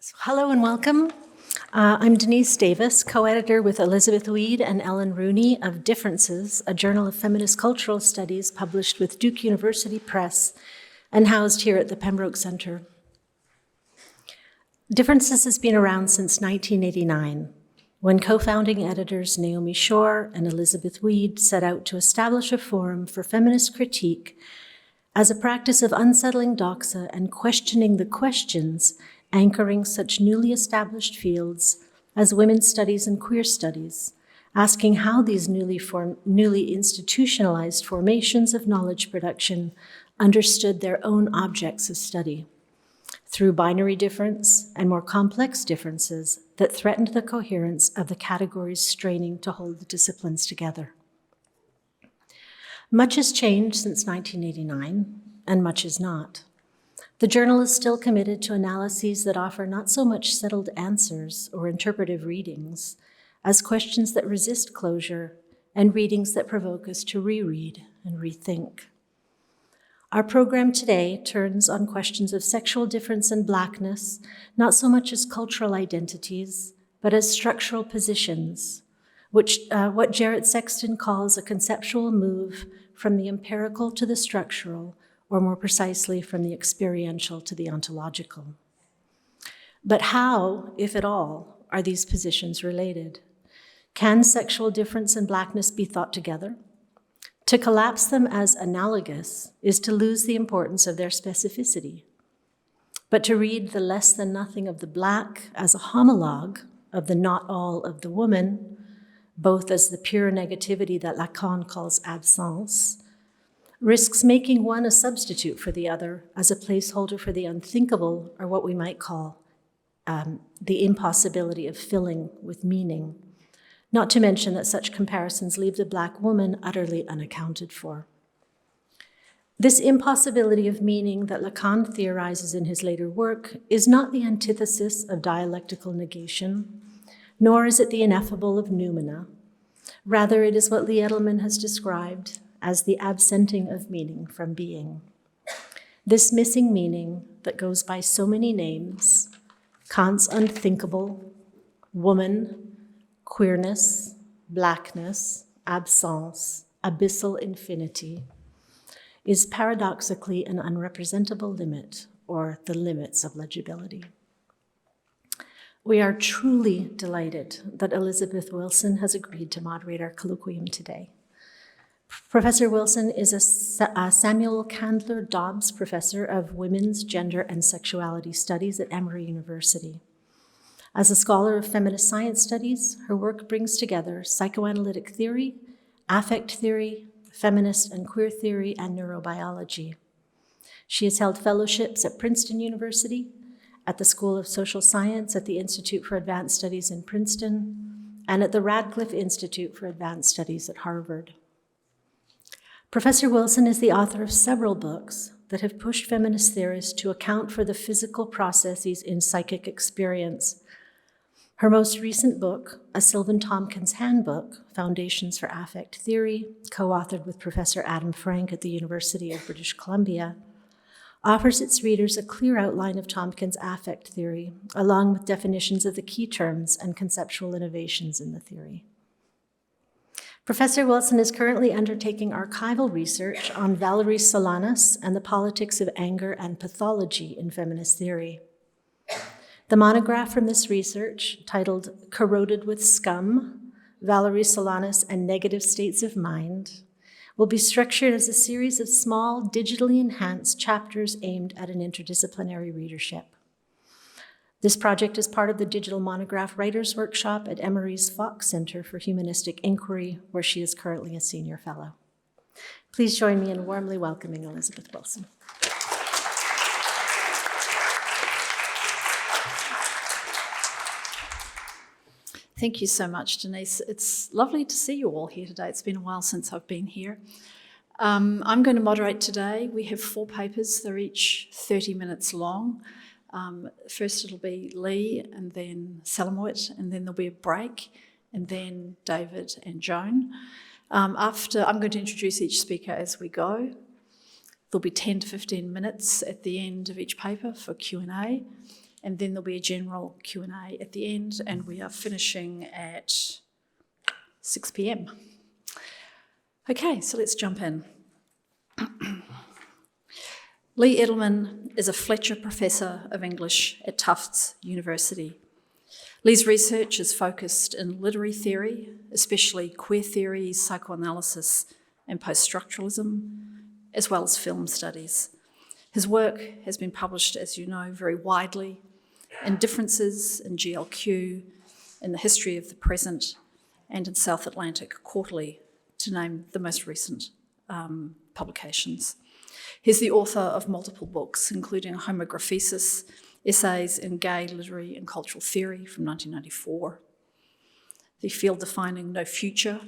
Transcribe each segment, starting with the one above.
So, hello and welcome. I'm Denise Davis, co-editor with Elizabeth Weed and Ellen Rooney of Differences, a journal of feminist cultural studies published with Duke University Press and housed here at the Pembroke Center. Differences has been around since 1989, when co-founding editors Naomi Shore and Elizabeth Weed set out to establish a forum for feminist critique as a practice of unsettling doxa and questioning the questions anchoring such newly established fields as women's studies and queer studies, asking how these newly institutionalized formations of knowledge production understood their own objects of study through binary difference and more complex differences that threatened the coherence of the categories straining to hold the disciplines together. Much has changed since 1989, and much is not. The journal is still committed to analyses that offer not so much settled answers or interpretive readings as questions that resist closure and readings that provoke us to reread and rethink. Our program today turns on questions of sexual difference and Blackness, not so much as cultural identities, but as structural positions, which what Jarrett Sexton calls a conceptual move from the empirical to the structural, or more precisely, from the experiential to the ontological. But how, if at all, are these positions related? Can sexual difference and Blackness be thought together? To collapse them as analogous is to lose the importance of their specificity. But to read the less than nothing of the Black as a homologue of the not all of the woman, both as the pure negativity that Lacan calls absence, risks making one a substitute for the other as a placeholder for the unthinkable, or what we might call the impossibility of filling with meaning. Not to mention that such comparisons leave the Black woman utterly unaccounted for. This impossibility of meaning that Lacan theorizes in his later work is not the antithesis of dialectical negation, nor is it the ineffable of noumena. Rather, it is what Lee Edelman has described as the absenting of meaning from being. This missing meaning that goes by so many names, Kant's unthinkable, woman, queerness, Blackness, absence, abyssal infinity, is paradoxically an unrepresentable limit, or the limits of legibility. We are truly delighted that Elizabeth Wilson has agreed to moderate our colloquium today. Professor Wilson is a Samuel Candler Dobbs Professor of Women's, Gender, and Sexuality Studies at Emory University. As a scholar of feminist science studies, her work brings together psychoanalytic theory, affect theory, feminist and queer theory, and neurobiology. She has held fellowships at Princeton University, at the School of Social Science at the Institute for Advanced Studies in Princeton, and at the Radcliffe Institute for Advanced Studies at Harvard. Professor Wilson is the author of several books that have pushed feminist theorists to account for the physical processes in psychic experience. Her most recent book, A Sylvan Tompkins Handbook, Foundations for Affect Theory, co-authored with Professor Adam Frank at the University of British Columbia, offers its readers a clear outline of Tompkins' affect theory, along with definitions of the key terms and conceptual innovations in the theory. Professor Wilson is currently undertaking archival research on Valerie Solanas and the politics of anger and pathology in feminist theory. The monograph from this research, titled Corroded with Scum, Valerie Solanas and Negative States of Mind, will be structured as a series of small, digitally enhanced chapters aimed at an interdisciplinary readership. This project is part of the Digital Monograph Writers' Workshop at Emory's Fox Center for Humanistic Inquiry, where she is currently a senior fellow. Please join me in warmly welcoming Elizabeth Wilson. Thank you so much, Denise. It's lovely to see you all here today. It's been a while since I've been here. I'm going to moderate today. We have 4 papers. They're each 30 minutes long. First it'll be Lee, and then Salamowit, and then there'll be a break, and then David and Joan. After, I'm going to introduce each speaker as we go. There'll be 10 to 15 minutes at the end of each paper for Q&A. and then there'll be a general Q&A at the end, and we are finishing at 6 p.m. Okay, so let's jump in. Lee Edelman is a Fletcher Professor of English at Tufts University. Lee's research is focused in literary theory, especially queer theory, psychoanalysis, and post-structuralism, as well as film studies. His work has been published, as you know, very widely in Differences in GLQ, in The History of the Present, and in South Atlantic Quarterly, to name the most recent publications. He's the author of multiple books, including Homographesis, Essays in Gay, Literary and Cultural Theory from 1994, The Field Defining No Future,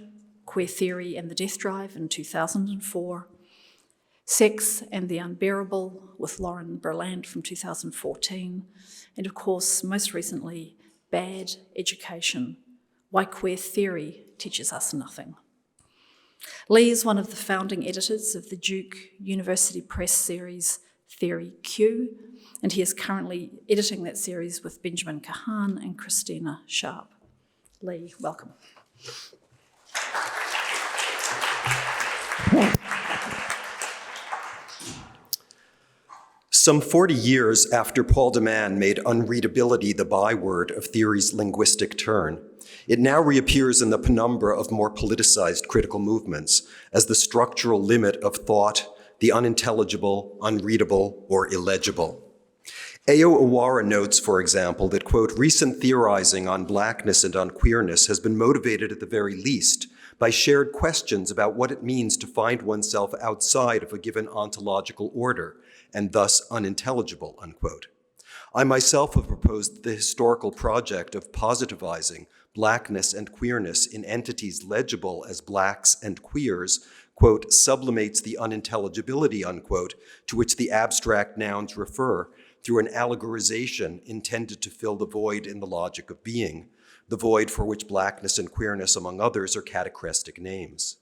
Queer Theory and the Death Drive in 2004, Sex and the Unbearable with Lauren Berland from 2014, and of course, most recently, Bad Education, Why Queer Theory Teaches Us Nothing. Lee is one of the founding editors of the Duke University Press series Theory Q, and he is currently editing that series with Benjamin Kahan and Christina Sharp. Lee, welcome. Some 40 years after Paul de Man made unreadability the byword of theory's linguistic turn, it now reappears in the penumbra of more politicized critical movements as the structural limit of thought, the unintelligible, unreadable, or illegible. Ayo Owara notes, for example, that, quote, recent theorizing on blackness and on queerness has been motivated at the very least by shared questions about what it means to find oneself outside of a given ontological order, and thus unintelligible, unquote. I myself have proposed the historical project of positivizing blackness and queerness in entities legible as blacks and queers, quote, sublimates the unintelligibility, unquote, to which the abstract nouns refer through an allegorization intended to fill the void in the logic of being, the void for which blackness and queerness, among others, are catachrestic names.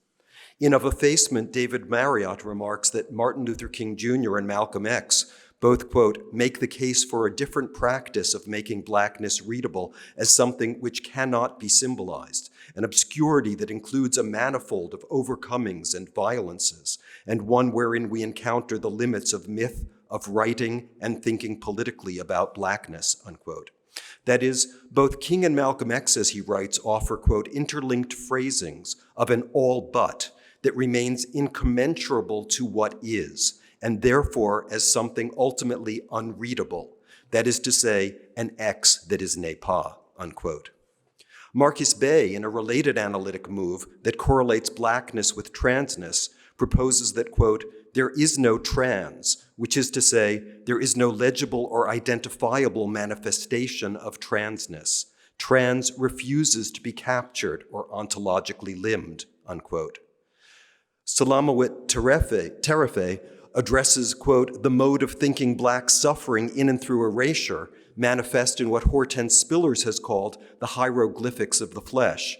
In Of Effacement, David Marriott remarks that Martin Luther King Jr. and Malcolm X both, quote, make the case for a different practice of making blackness readable as something which cannot be symbolized, an obscurity that includes a manifold of overcomings and violences, and one wherein we encounter the limits of myth, of writing and thinking politically about blackness, unquote. That is, both King and Malcolm X, as he writes, offer, quote, interlinked phrasings of an all but that remains incommensurable to what is, and therefore as something ultimately unreadable, that is to say, an X that is n'est pas, unquote. Marcus Bay, in a related analytic move that correlates blackness with transness, proposes that, quote, there is no trans, which is to say, there is no legible or identifiable manifestation of transness. Trans refuses to be captured or ontologically limbed, unquote. Salamawit Terefe addresses, quote, the mode of thinking black suffering in and through erasure, manifest in what Hortense Spillers has called the hieroglyphics of the flesh,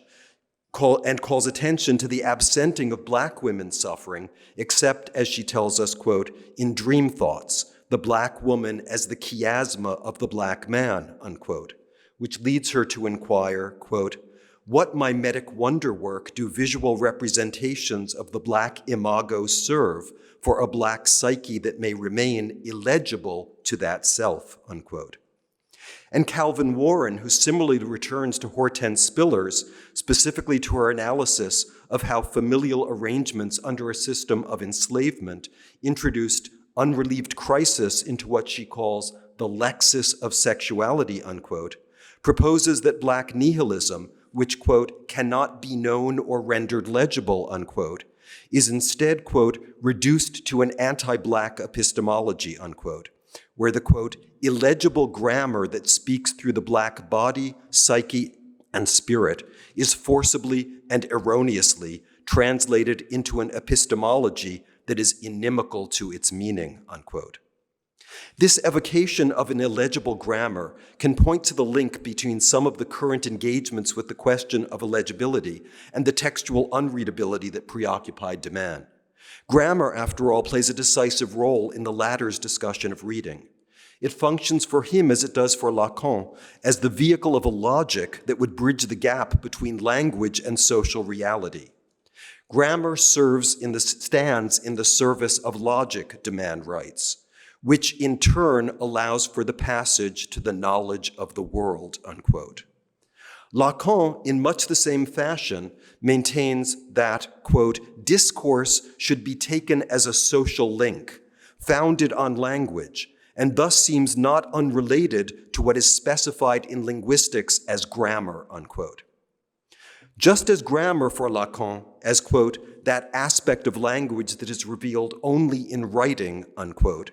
and calls attention to the absenting of black women's suffering, except, as she tells us, quote, in dream thoughts, the black woman as the chiasma of the black man, unquote, which leads her to inquire, quote, what mimetic wonderwork do visual representations of the black imago serve for a black psyche that may remain illegible to that self, unquote. And Calvin Warren, who similarly returns to Hortense Spillers, specifically to her analysis of how familial arrangements under a system of enslavement introduced unrelieved crisis into what she calls the lexis of sexuality, unquote, proposes that black nihilism, which, quote, cannot be known or rendered legible, unquote, is instead, quote, reduced to an anti-black epistemology, unquote, where the, quote, illegible grammar that speaks through the black body, psyche, and spirit is forcibly and erroneously translated into an epistemology that is inimical to its meaning, unquote. This evocation of an illegible grammar can point to the link between some of the current engagements with the question of illegibility and the textual unreadability that preoccupied de Man. Grammar, after all, plays a decisive role in the latter's discussion of reading. It functions for him as it does for Lacan, as the vehicle of a logic that would bridge the gap between language and social reality. Grammar stands in the service of logic, Demand writes, which in turn allows for the passage to the knowledge of the world, unquote. Lacan, in much the same fashion, maintains that, quote, discourse should be taken as a social link, founded on language, and thus seems not unrelated to what is specified in linguistics as grammar, unquote. Just as grammar for Lacan, as, quote, that aspect of language that is revealed only in writing, unquote,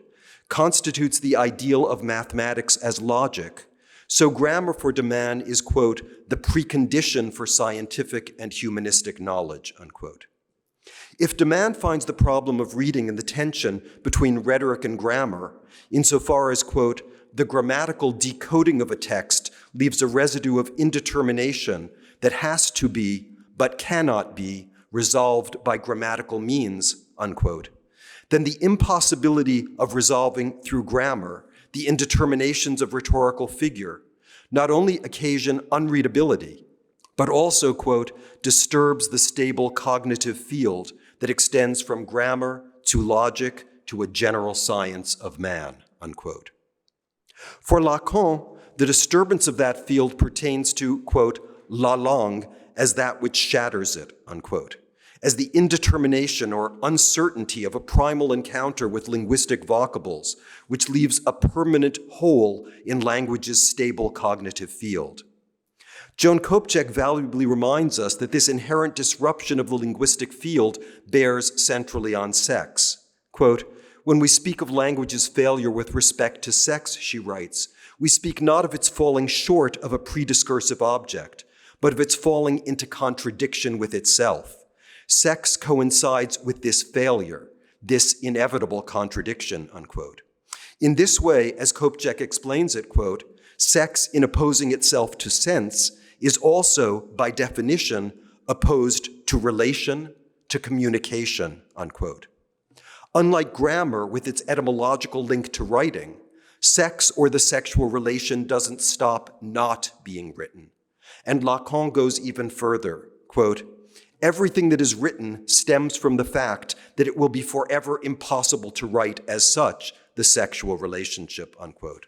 constitutes the ideal of mathematics as logic, so grammar for Demand is, quote, the precondition for scientific and humanistic knowledge, unquote. If Demand finds the problem of reading in the tension between rhetoric and grammar, insofar as, quote, the grammatical decoding of a text leaves a residue of indetermination that has to be, but cannot be, resolved by grammatical means, unquote, then the impossibility of resolving through grammar the indeterminations of rhetorical figure not only occasion unreadability, but also, quote, disturbs the stable cognitive field that extends from grammar to logic to a general science of man, unquote. For Lacan, the disturbance of that field pertains to, quote, la langue as that which shatters it, unquote, as the indetermination or uncertainty of a primal encounter with linguistic vocables, which leaves a permanent hole in language's stable cognitive field. Joan Kopchak valuably reminds us that this inherent disruption of the linguistic field bears centrally on sex. Quote, when we speak of language's failure with respect to sex, she writes, we speak not of its falling short of a prediscursive object, but of its falling into contradiction with itself. Sex coincides with this failure, this inevitable contradiction, unquote. In this way, as Kopchak explains it, quote, sex in opposing itself to sense is also, by definition, opposed to relation, to communication, unquote. Unlike grammar with its etymological link to writing, sex or the sexual relation doesn't stop not being written. And Lacan goes even further, quote, everything that is written stems from the fact that it will be forever impossible to write as such the sexual relationship, unquote.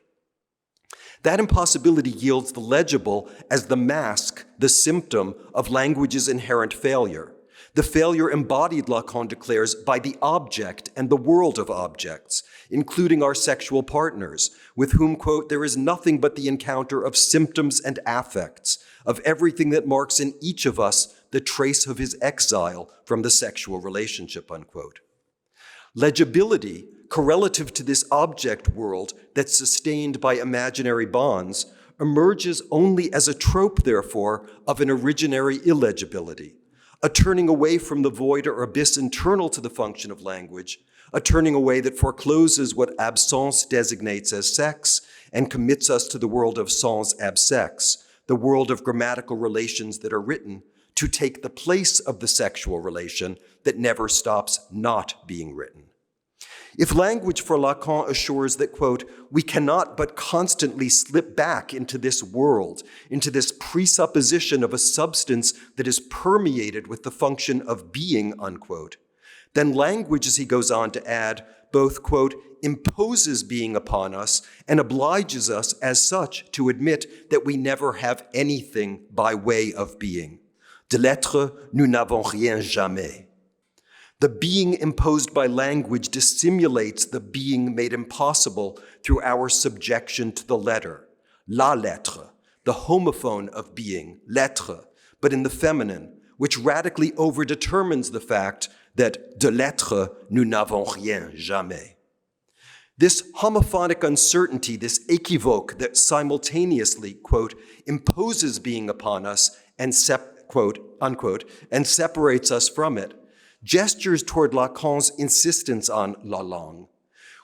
That impossibility yields the legible as the mask, the symptom of language's inherent failure. The failure embodied, Lacan declares, by the object and the world of objects, including our sexual partners, with whom, quote, there is nothing but the encounter of symptoms and affects, of everything that marks in each of us the trace of his exile from the sexual relationship, unquote. Legibility, correlative to this object world that's sustained by imaginary bonds, emerges only as a trope, therefore, of an originary illegibility, a turning away from the void or abyss internal to the function of language, a turning away that forecloses what absence designates as sex and commits us to the world of sans absex, the world of grammatical relations that are written, to take the place of the sexual relation that never stops not being written. If language for Lacan assures that, quote, we cannot but constantly slip back into this world, into this presupposition of a substance that is permeated with the function of being, unquote, then language, as he goes on to add, both, quote, imposes being upon us and obliges us as such to admit that we never have anything by way of being. De l'être, nous n'avons rien jamais. The being imposed by language dissimulates the being made impossible through our subjection to the letter, la lettre, the homophone of being, l'être, but in the feminine, which radically overdetermines the fact that de l'être, nous n'avons rien jamais. This homophonic uncertainty, this équivoque that simultaneously, quote, imposes being upon us and quote, unquote, and separates us from it, gestures toward Lacan's insistence on la langue.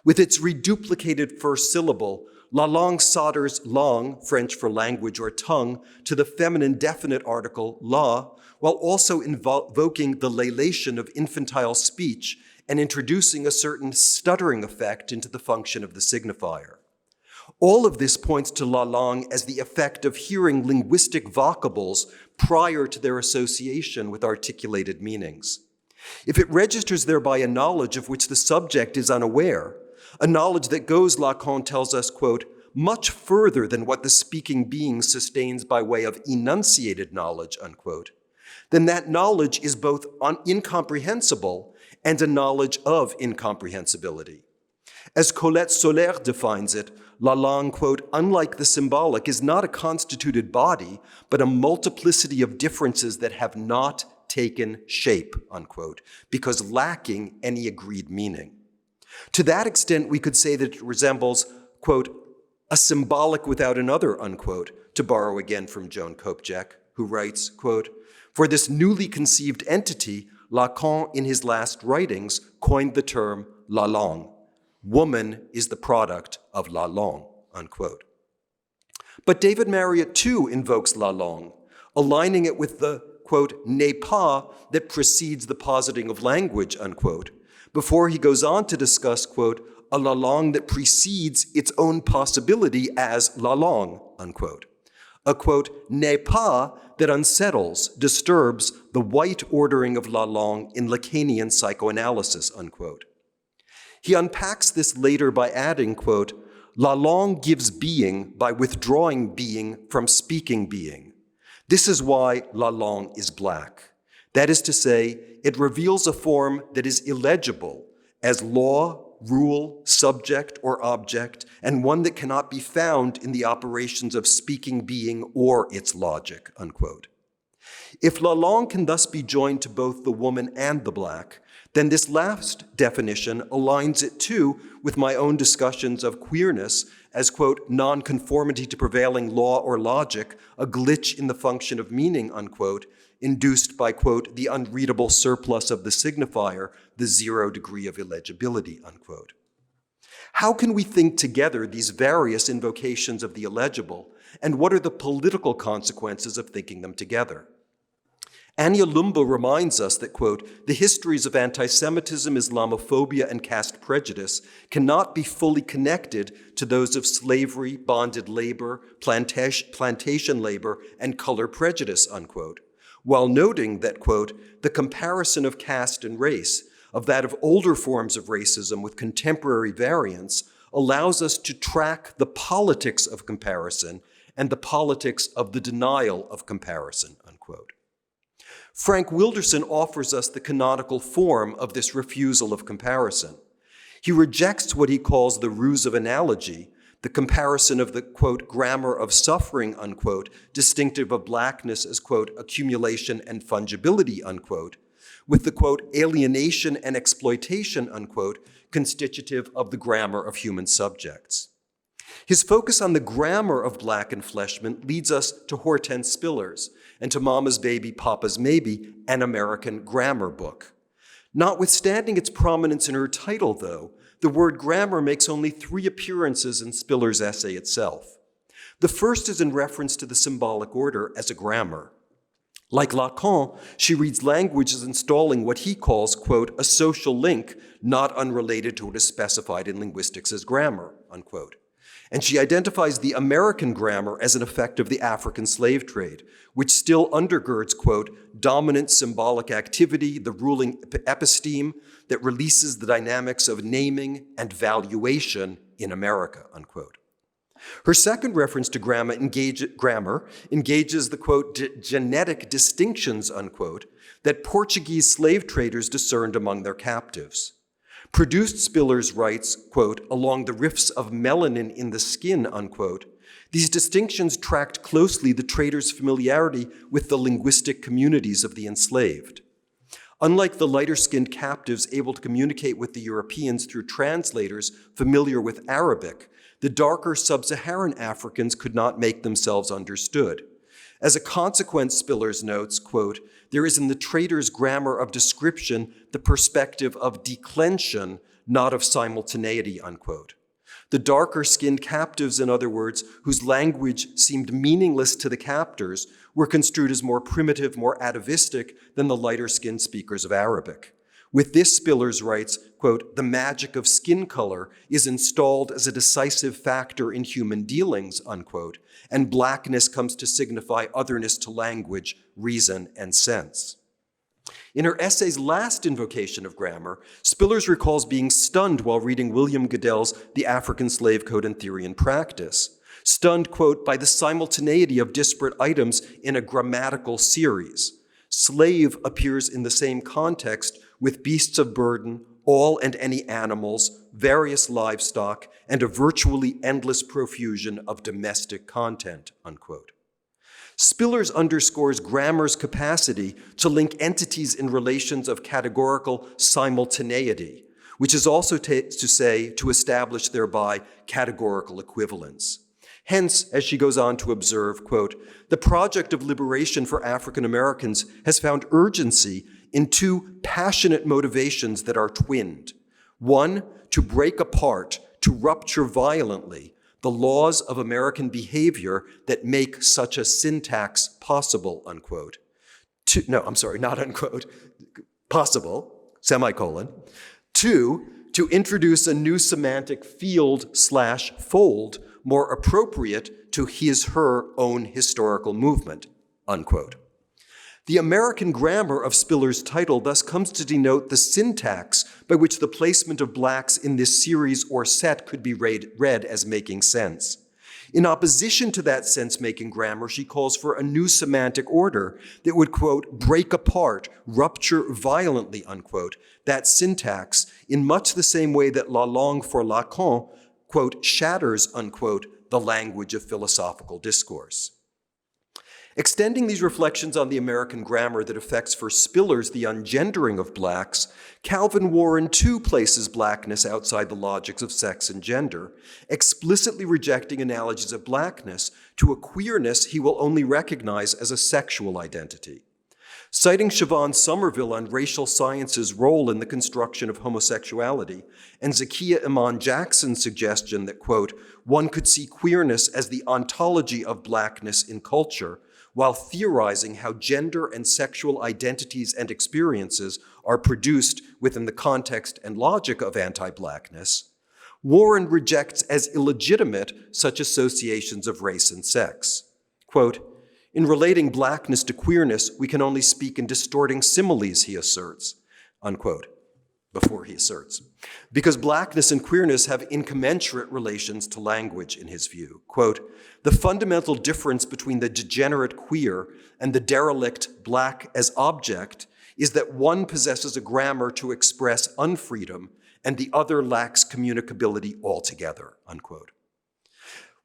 With its reduplicated first syllable, la langue solders langue, French for language or tongue, to the feminine definite article la, while also invoking the lelation of infantile speech and introducing a certain stuttering effect into the function of the signifier. All of this points to Lalang as the effect of hearing linguistic vocables prior to their association with articulated meanings. If it registers thereby a knowledge of which the subject is unaware, a knowledge that goes, Lacan tells us, quote, much further than what the speaking being sustains by way of enunciated knowledge, unquote, then that knowledge is both incomprehensible and a knowledge of incomprehensibility. As Colette Soler defines it, Lalang, quote, unlike the symbolic, is not a constituted body, but a multiplicity of differences that have not taken shape, unquote, because lacking any agreed meaning. To that extent, we could say that it resembles, quote, a symbolic without another, unquote, to borrow again from Joan Kopjek, who writes, quote, for this newly conceived entity, Lacan, in his last writings, coined the term la langue. Woman is the product of la langue, unquote. But David Marriott too invokes la langue, aligning it with the, quote, n'est pas that precedes the positing of language, unquote, before he goes on to discuss, quote, a la langue that precedes its own possibility as la langue, unquote. A, quote, n'est pas that unsettles, disturbs the white ordering of la langue in Lacanian psychoanalysis, unquote. He unpacks this later by adding, quote, la langue gives being by withdrawing being from speaking being. This is why la langue is black. That is to say, it reveals a form that is illegible as law, rule, subject, or object, and one that cannot be found in the operations of speaking being or its logic, unquote. If la langue can thus be joined to both the woman and the black, then this last definition aligns it too with my own discussions of queerness as, quote, nonconformity to prevailing law or logic, a glitch in the function of meaning, unquote, induced by, quote, the unreadable surplus of the signifier, the 0 degree of illegibility, unquote. How can we think together these various invocations of the illegible, and what are the political consequences of thinking them together? Anya Lumba reminds us that, quote, the histories of anti-Semitism, Islamophobia, and caste prejudice cannot be fully connected to those of slavery, bonded labor, plantation labor, and color prejudice, unquote, while noting that, quote, the comparison of caste and race, of that of older forms of racism with contemporary variants, allows us to track the politics of comparison and the politics of the denial of comparison, unquote. Frank Wilderson offers us the canonical form of this refusal of comparison. He rejects what he calls the ruse of analogy, the comparison of the, quote, grammar of suffering, unquote, distinctive of blackness as, quote, accumulation and fungibility, unquote, with the, quote, alienation and exploitation, unquote, constitutive of the grammar of human subjects. His focus on the grammar of black enfleshment leads us to Hortense Spillers and to Mama's Baby, Papa's Maybe, an American grammar book. Notwithstanding its prominence in her title, though, the word grammar makes only 3 appearances in Spiller's essay itself. The first is in reference to the symbolic order as a grammar. Like Lacan, she reads language as installing what he calls, quote, a social link not unrelated to what is specified in linguistics as grammar, unquote. And she identifies the American grammar as an effect of the African slave trade, which still undergirds, quote, dominant symbolic activity, the ruling episteme that releases the dynamics of naming and valuation in America, unquote. Her second reference to grammar engages the, quote, genetic distinctions, unquote, that Portuguese slave traders discerned among their captives. Produced Spillers writes, quote, along the rifts of melanin in the skin, unquote, these distinctions tracked closely the traders' familiarity with the linguistic communities of the enslaved. Unlike the lighter-skinned captives able to communicate with the Europeans through translators familiar with Arabic, the darker sub-Saharan Africans could not make themselves understood. As a consequence, Spillers notes, quote, there is in the trader's grammar of description the perspective of declension, not of simultaneity, unquote. The darker-skinned captives, in other words, whose language seemed meaningless to the captors, were construed as more primitive, more atavistic than the lighter-skinned speakers of Arabic. With this, Spillers writes, quote, "The magic of skin color is installed as a decisive factor in human dealings," unquote, and blackness comes to signify otherness to language, reason, and sense. In her essay's last invocation of grammar, Spillers recalls being stunned while reading William Goodell's The African Slave Code in Theory and Practice. Stunned, quote, "by the simultaneity of disparate items in a grammatical series. Slave appears in the same context with beasts of burden, all and any animals, various livestock, and a virtually endless profusion of domestic content," unquote. Spillers underscores grammar's capacity to link entities in relations of categorical simultaneity, which is also to say to establish thereby categorical equivalence. Hence, as she goes on to observe, quote, "The project of liberation for African Americans has found urgency in two passionate motivations that are twinned. One, to break apart, to rupture violently, the laws of American behavior that make such a syntax possible," unquote. Not unquote, possible, semicolon. Two, to introduce a new semantic field/fold more appropriate to his/her own historical movement, unquote. The American grammar of Spillers' title thus comes to denote the syntax by which the placement of blacks in this series or set could be read as making sense. In opposition to that sense-making grammar, she calls for a new semantic order that would, quote, "break apart, rupture violently," unquote, that syntax in much the same way that La Langue for Lacan, quote, "shatters," unquote, the language of philosophical discourse. Extending these reflections on the American grammar that affects for Spillers the ungendering of blacks, Calvin Warren too places blackness outside the logics of sex and gender, explicitly rejecting analogies of blackness to a queerness he will only recognize as a sexual identity. Citing Siobhan Somerville on racial science's role in the construction of homosexuality, and Zakiya Iman Jackson's suggestion that, quote, "one could see queerness as the ontology of blackness in culture," while theorizing how gender and sexual identities and experiences are produced within the context and logic of anti-blackness, Warren rejects as illegitimate such associations of race and sex. Quote, "In relating blackness to queerness, we can only speak in distorting similes," he asserts, unquote, before he asserts, because blackness and queerness have incommensurate relations to language, in his view. Quote, "The fundamental difference between the degenerate queer and the derelict black as object is that one possesses a grammar to express unfreedom and the other lacks communicability altogether," unquote.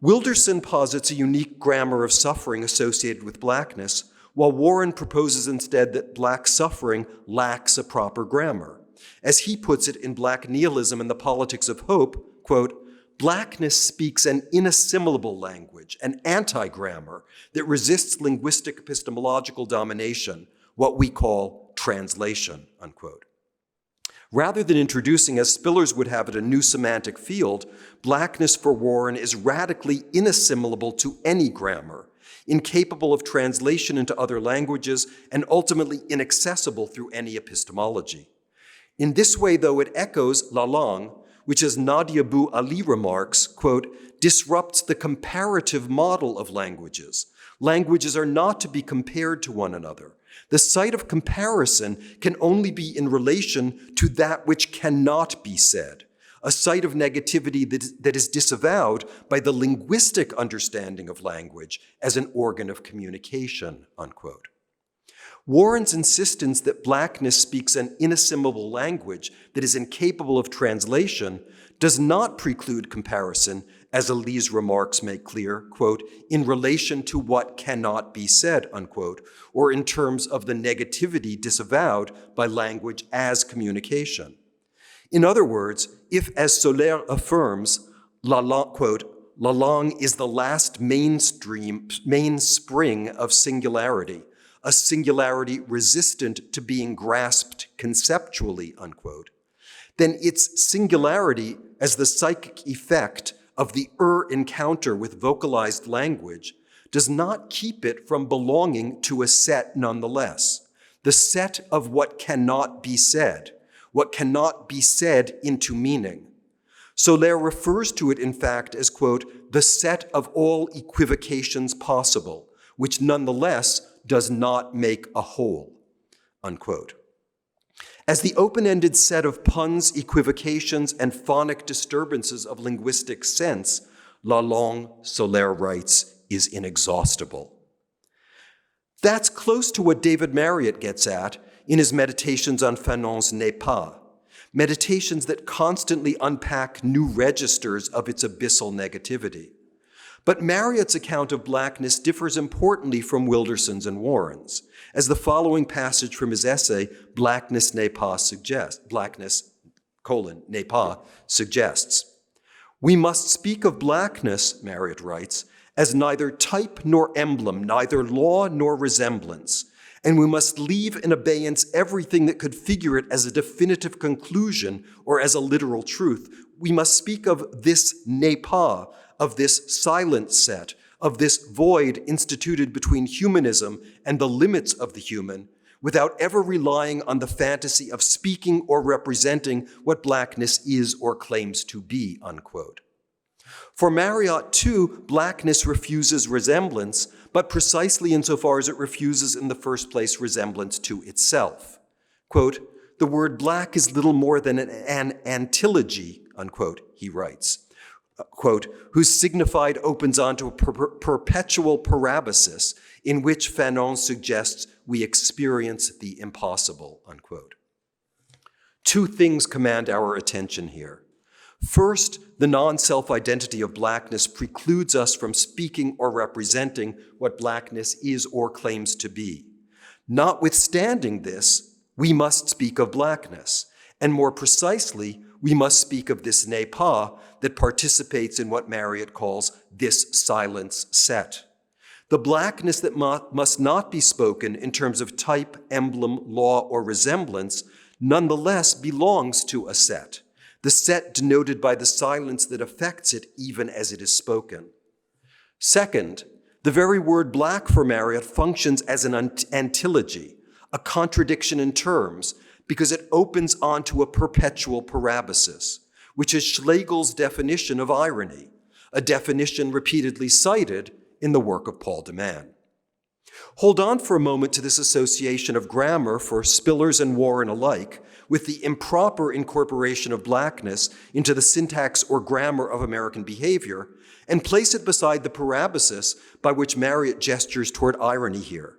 Wilderson posits a unique grammar of suffering associated with blackness, while Warren proposes instead that black suffering lacks a proper grammar. As he puts it in Black Nihilism and the Politics of Hope, quote, "Blackness speaks an inassimilable language, an anti-grammar that resists linguistic epistemological domination, what we call translation," unquote. Rather than introducing, as Spillers would have it, a new semantic field, blackness for Warren is radically inassimilable to any grammar, incapable of translation into other languages, and ultimately inaccessible through any epistemology. In this way, though, it echoes La Langue, which, as Nadia Bou Ali remarks, quote, "disrupts the comparative model of languages. Languages are not to be compared to one another. The site of comparison can only be in relation to that which cannot be said, a site of negativity that is disavowed by the linguistic understanding of language as an organ of communication," unquote. Warren's insistence that blackness speaks an inassimilable language that is incapable of translation does not preclude comparison, as Ali's remarks make clear, quote, "in relation to what cannot be said," unquote, or in terms of the negativity disavowed by language as communication. In other words, if, as Soler affirms, quote, "La Langue is the last mainspring of singularity, a singularity resistant to being grasped conceptually," unquote, then its singularity as the psychic effect of the encounter with vocalized language does not keep it from belonging to a set nonetheless, the set of what cannot be said, what cannot be said into meaning. Soler refers to it, in fact, as, quote, the set of all equivocations possible, which nonetheless does not make a whole, unquote. As the open-ended set of puns, equivocations, and phonic disturbances of linguistic sense, la langue, Soler writes, is inexhaustible. That's close to what David Marriott gets at in his Meditations on Fanon's N'est pas, meditations that constantly unpack new registers of its abyssal negativity. But Marriott's account of blackness differs importantly from Wilderson's and Warren's, as the following passage from his essay, Blackness, N'est pas, suggests. We must speak of blackness, Marriott writes, as neither type nor emblem, neither law nor resemblance, and we must leave in abeyance everything that could figure it as a definitive conclusion or as a literal truth. We must speak of this n'est pas, of this silent set, of this void instituted between humanism and the limits of the human, without ever relying on the fantasy of speaking or representing what blackness is or claims to be, unquote. For Marriott, too, blackness refuses resemblance, but precisely insofar as it refuses in the first place resemblance to itself. Quote, the word black is little more than an antilogy, unquote, he writes. Quote, whose signified opens onto a perpetual parabasis in which Fanon suggests we experience the impossible, unquote. Two things command our attention here. First, the non-self-identity of blackness precludes us from speaking or representing what blackness is or claims to be. Notwithstanding this, we must speak of blackness, and more precisely, we must speak of this n'est pas that participates in what Marriott calls this silence set. The blackness that must not be spoken in terms of type, emblem, law, or resemblance nonetheless belongs to a set, the set denoted by the silence that affects it even as it is spoken. Second, the very word black for Marriott functions as an antilogy, a contradiction in terms, because it opens onto a perpetual parabasis, which is Schlegel's definition of irony, a definition repeatedly cited in the work of Paul de Man. Hold on for a moment to this association of grammar for Spillers and Warren alike with the improper incorporation of blackness into the syntax or grammar of American behavior, and place it beside the parabasis by which Marriott gestures toward irony here.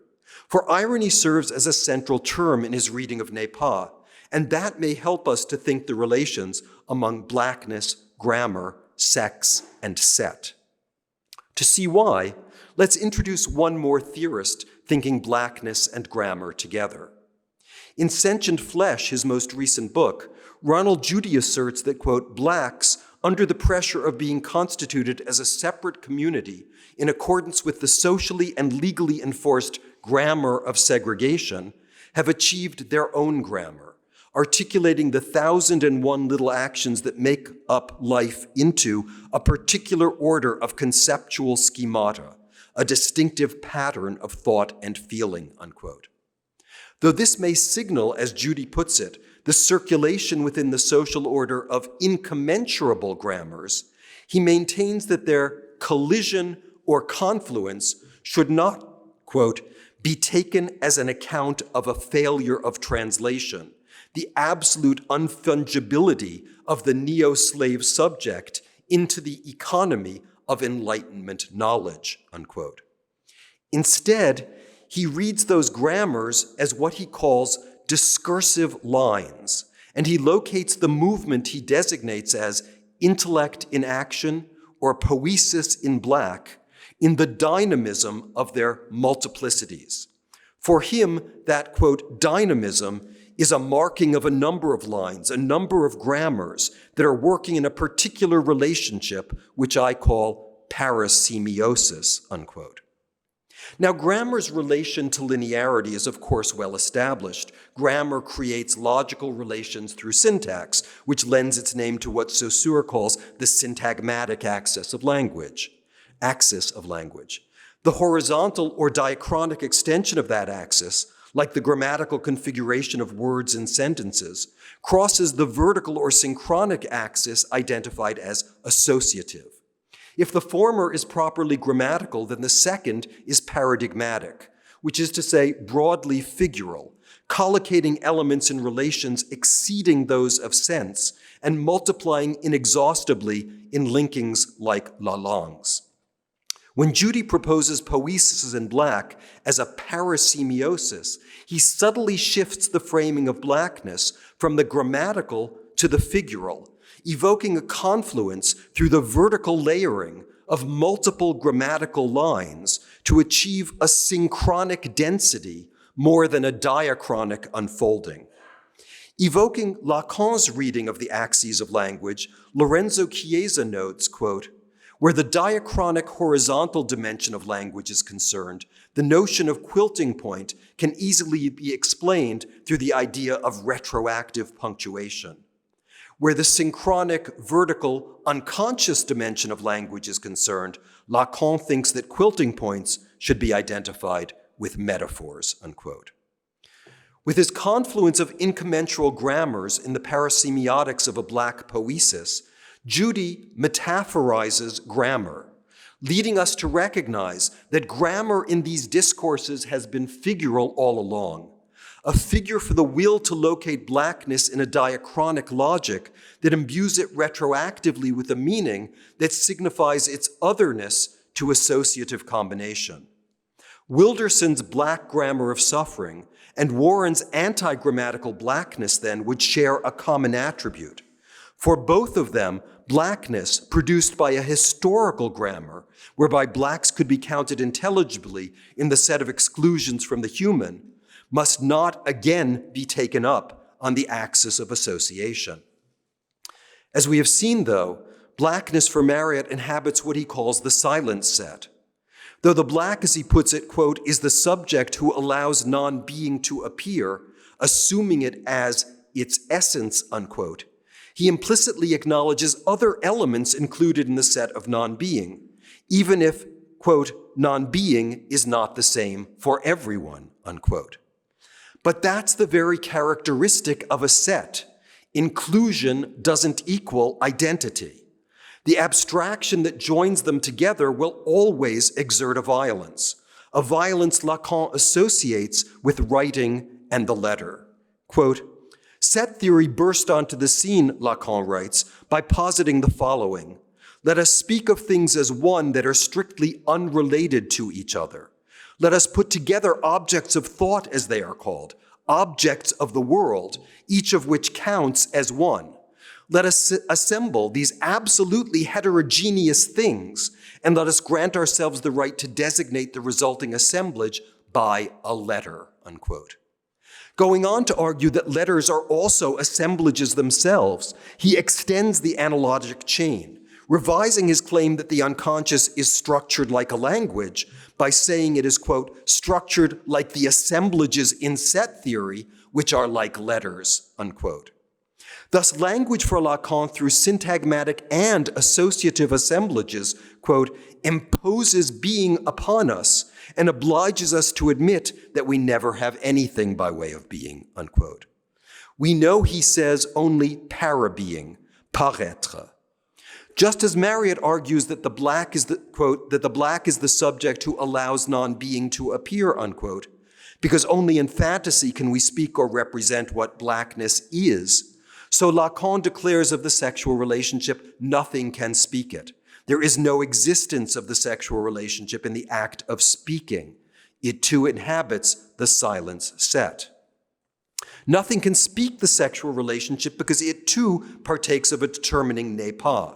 For irony serves as a central term in his reading of N'est pas, and that may help us to think the relations among blackness, grammar, sex, and set. To see why, let's introduce one more theorist thinking blackness and grammar together. In Sentient Flesh, his most recent book, Ronald Judy asserts that, quote, blacks, under the pressure of being constituted as a separate community in accordance with the socially and legally enforced grammar of segregation, have achieved their own grammar, articulating the 1,001 little actions that make up life into a particular order of conceptual schemata, a distinctive pattern of thought and feeling, unquote. Though this may signal, as Judy puts it, the circulation within the social order of incommensurable grammars, he maintains that their collision or confluence should not, quote, be taken as an account of a failure of translation, the absolute unfungibility of the neo-slave subject into the economy of Enlightenment knowledge, unquote. Instead, he reads those grammars as what he calls discursive lines, and he locates the movement he designates as intellect in action or poesis in black in the dynamism of their multiplicities. For him, that, quote, dynamism is a marking of a number of lines, a number of grammars that are working in a particular relationship, which I call parasemiosis, unquote. Now, grammar's relation to linearity is, of course, well established. Grammar creates logical relations through syntax, which lends its name to what Saussure calls the syntagmatic axis of language. The horizontal or diachronic extension of that axis like the grammatical configuration of words and sentences, crosses the vertical or synchronic axis identified as associative. If the former is properly grammatical, then the second is paradigmatic, which is to say broadly figural, collocating elements in relations exceeding those of sense and multiplying inexhaustibly in linkings like la langues. When Judy proposes poiesis in black as a parasemiosis, he subtly shifts the framing of blackness from the grammatical to the figural, evoking a confluence through the vertical layering of multiple grammatical lines to achieve a synchronic density more than a diachronic unfolding. Evoking Lacan's reading of the axes of language, Lorenzo Chiesa notes, quote, "Where the diachronic horizontal dimension of language is concerned, the notion of quilting point can easily be explained through the idea of retroactive punctuation. Where the synchronic, vertical, unconscious dimension of language is concerned, Lacan thinks that quilting points should be identified with metaphors," unquote. With his confluence of incommensurable grammars in the parasemiotics of a black poiesis, Judy metaphorizes grammar, leading us to recognize that grammar in these discourses has been figural all along, a figure for the will to locate blackness in a diachronic logic that imbues it retroactively with a meaning that signifies its otherness to associative combination. Wilderson's black grammar of suffering and Warren's anti-grammatical blackness then would share a common attribute. For both of them, blackness produced by a historical grammar, whereby blacks could be counted intelligibly in the set of exclusions from the human, must not again be taken up on the axis of association. As we have seen, though, blackness for Marriott inhabits what he calls the silence set. Though the black, as he puts it, quote, "is the subject who allows non-being to appear, assuming it as its essence," unquote, he implicitly acknowledges other elements included in the set of non-being, even if, quote, "non-being is not the same for everyone," unquote. But that's the very characteristic of a set. Inclusion doesn't equal identity. The abstraction that joins them together will always exert a violence Lacan associates with writing and the letter. Quote, "Set theory burst onto the scene," Lacan writes, "by positing the following. Let us speak of things as one that are strictly unrelated to each other. Let us put together objects of thought, as they are called, objects of the world, each of which counts as one. Let us assemble these absolutely heterogeneous things, and let us grant ourselves the right to designate the resulting assemblage by a letter," unquote. Going on to argue that letters are also assemblages themselves, he extends the analogic chain, revising his claim that the unconscious is structured like a language by saying it is, quote, "structured like the assemblages in set theory, which are like letters," unquote. Thus, language for Lacan through syntagmatic and associative assemblages, quote, "imposes being upon us and obliges us to admit that we never have anything by way of being," unquote. We know, he says, only para-being, paraître. Just as Marriott argues that the black is the, quote, that the black is the subject who allows non-being to appear, unquote, because only in fantasy can we speak or represent what blackness is, so Lacan declares of the sexual relationship, nothing can speak it. There is no existence of the sexual relationship in the act of speaking. It too inhabits the silence set. Nothing can speak the sexual relationship because it too partakes of a determining ne pas.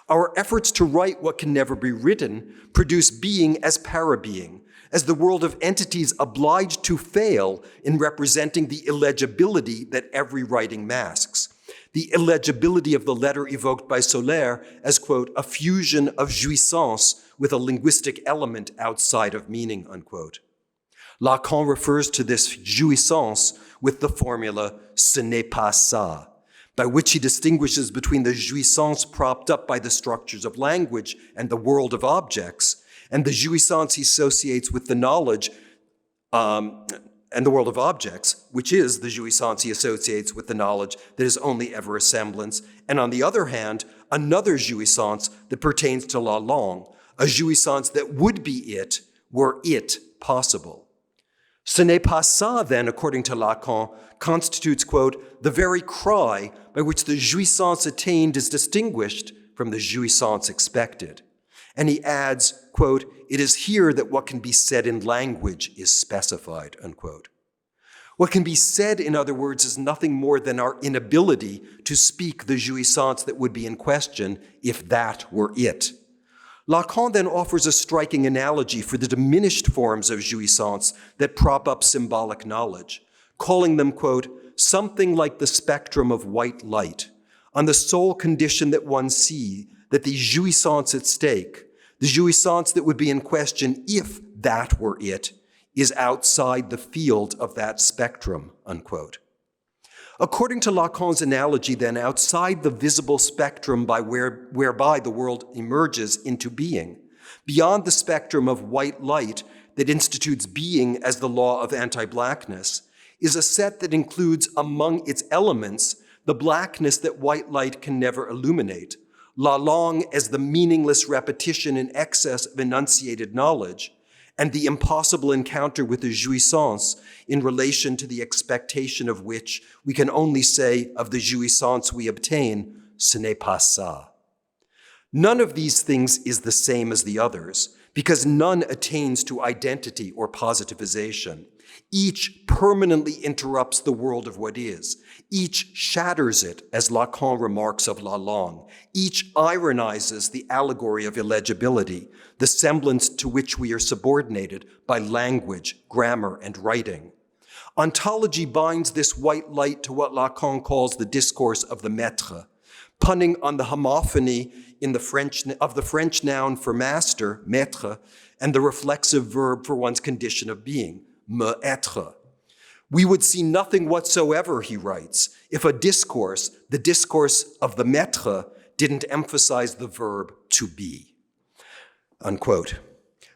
Our efforts to write what can never be written produce being as para-being, as the world of entities obliged to fail in representing the illegibility that every writing masks. The illegibility of the letter evoked by Soler as, quote, "a fusion of jouissance with a linguistic element outside of meaning," unquote. Lacan refers to this jouissance with the formula "ce n'est pas ça," by which he distinguishes between the jouissance propped up by the structures of language and the world of objects, and the jouissance he associates with the knowledge and the world of objects, which is the jouissance he associates with the knowledge that is only ever a semblance, and on the other hand, another jouissance that pertains to la langue, a jouissance that would be it were it possible. Ce n'est pas ça, then, according to Lacan, constitutes, quote, the very cry by which the jouissance attained is distinguished from the jouissance expected. And he adds, quote, it is here that what can be said in language is specified, unquote. What can be said, in other words, is nothing more than our inability to speak the jouissance that would be in question if that were it. Lacan then offers a striking analogy for the diminished forms of jouissance that prop up symbolic knowledge, calling them, quote, something like the spectrum of white light, on the sole condition that one see that the jouissance at stake, the jouissance that would be in question if that were it, is outside the field of that spectrum, unquote. According to Lacan's analogy, then, outside the visible spectrum whereby the world emerges into being, beyond the spectrum of white light that institutes being as the law of anti-blackness, is a set that includes among its elements the blackness that white light can never illuminate, la langue as the meaningless repetition in excess of enunciated knowledge, and the impossible encounter with the jouissance in relation to the expectation of which we can only say of the jouissance we obtain, ce n'est pas ça. None of these things is the same as the others, because none attains to identity or positivization. Each permanently interrupts the world of what is. Each shatters it, as Lacan remarks of la langue. Each ironizes the allegory of illegibility, the semblance to which we are subordinated by language, grammar, and writing. Ontology binds this white light to what Lacan calls the discourse of the maître, punning on the homophony of the French noun for master, maître, and the reflexive verb for one's condition of being, me être. We would see nothing whatsoever, he writes, if a discourse, the discourse of the maître, didn't emphasize the verb to be, unquote.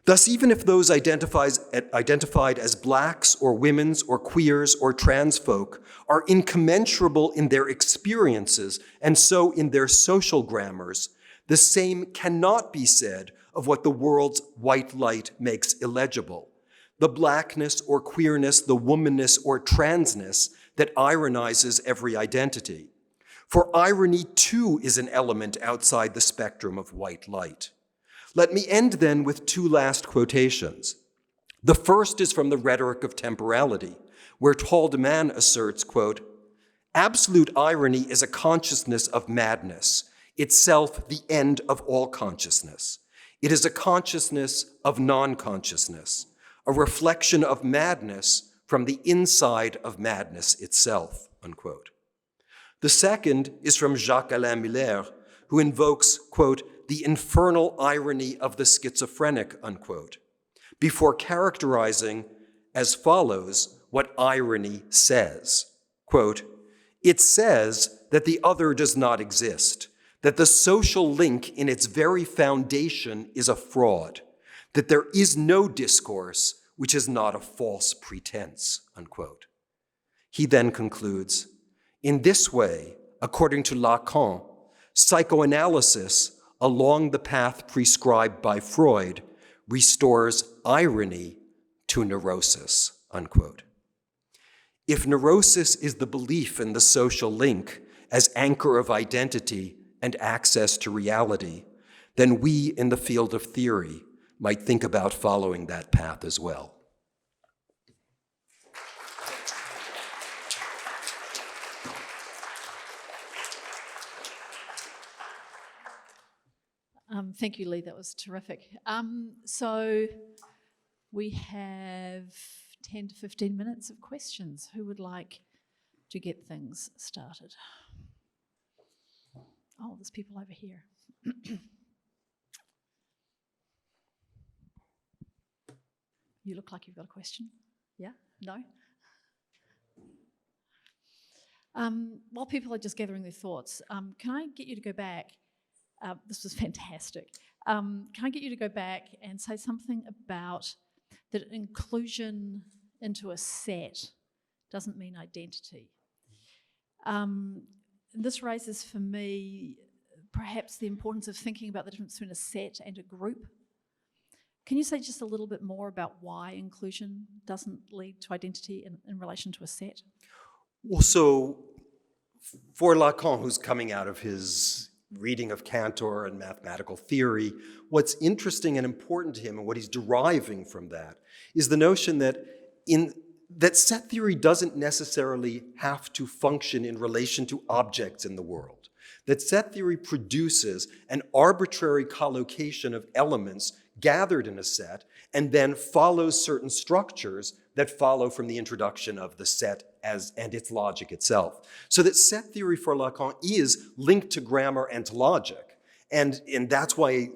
Thus, even if those identified as blacks or women's or queers or trans folk are incommensurable in their experiences and so in their social grammars, the same cannot be said of what the world's white light makes illegible. The blackness or queerness, the womanness or transness that ironizes every identity. For irony too is an element outside the spectrum of white light. Let me end then with two last quotations. The first is from the Rhetoric of Temporality, where Haldeman asserts, quote, absolute irony is a consciousness of madness, itself the end of all consciousness. It is a consciousness of non-consciousness, a reflection of madness from the inside of madness itself, unquote. The second is from Jacques-Alain Miller, who invokes, quote, the infernal irony of the schizophrenic, unquote, before characterizing as follows what irony says. Quote, it says that the other does not exist, that the social link in its very foundation is a fraud, that there is no discourse which is not a false pretense, unquote. He then concludes, in this way, according to Lacan, psychoanalysis, along the path prescribed by Freud, restores irony to neurosis, unquote. If neurosis is the belief in the social link as anchor of identity and access to reality, then we in the field of theory might think about following that path as well. Thank you, Lee. That was terrific. So we have 10 to 15 minutes of questions. Who would like to get things started? Oh, there's people over here. You look like you've got a question. Yeah? No? While people are just gathering their thoughts, can I get you to go back? This was fantastic. Can I get you to go back and say something about that inclusion into a set doesn't mean identity. This raises for me perhaps the importance of thinking about the difference between a set and a group. Can you say just a little bit more about why inclusion doesn't lead to identity in relation to a set? Well, so for Lacan, who's coming out of his reading of Cantor and mathematical theory, what's interesting and important to him and what he's deriving from that is the notion that that set theory doesn't necessarily have to function in relation to objects in the world. That set theory produces an arbitrary collocation of elements gathered in a set and then follows certain structures that follow from the introduction of the set and its logic itself. So that set theory for Lacan is linked to grammar and to logic. And that's why,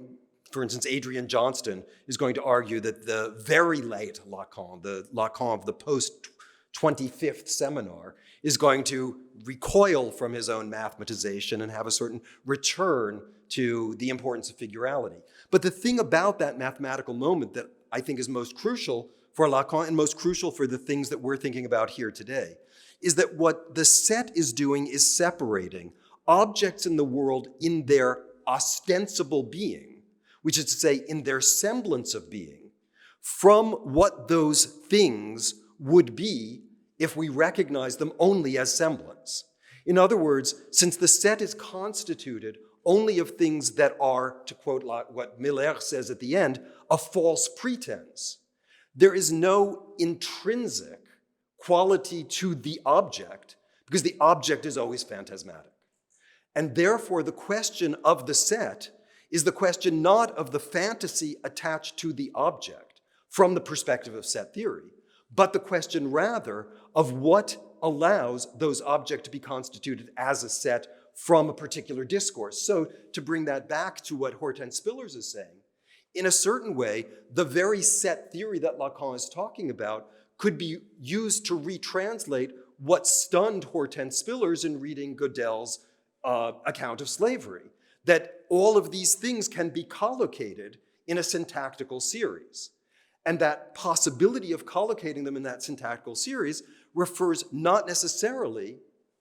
for instance, Adrian Johnston is going to argue that the very late Lacan, the Lacan of the post-25th seminar, is going to recoil from his own mathematization and have a certain return to the importance of figurality. But the thing about that mathematical moment that I think is most crucial for Lacan and most crucial for the things that we're thinking about here today is that what the set is doing is separating objects in the world in their ostensible being, which is to say in their semblance of being, from what those things would be if we recognize them only as semblance. In other words, since the set is constituted only of things that are, to quote what Miller says at the end, a false pretense, there is no intrinsic quality to the object because the object is always phantasmatic. And therefore, the question of the set is the question not of the fantasy attached to the object from the perspective of set theory, but the question rather of what allows those objects to be constituted as a set from a particular discourse. So to bring that back to what Hortense Spillers is saying, in a certain way, the very set theory that Lacan is talking about could be used to retranslate what stunned Hortense Spillers in reading Godel's account of slavery, that all of these things can be collocated in a syntactical series. And that possibility of collocating them in that syntactical series refers not necessarily,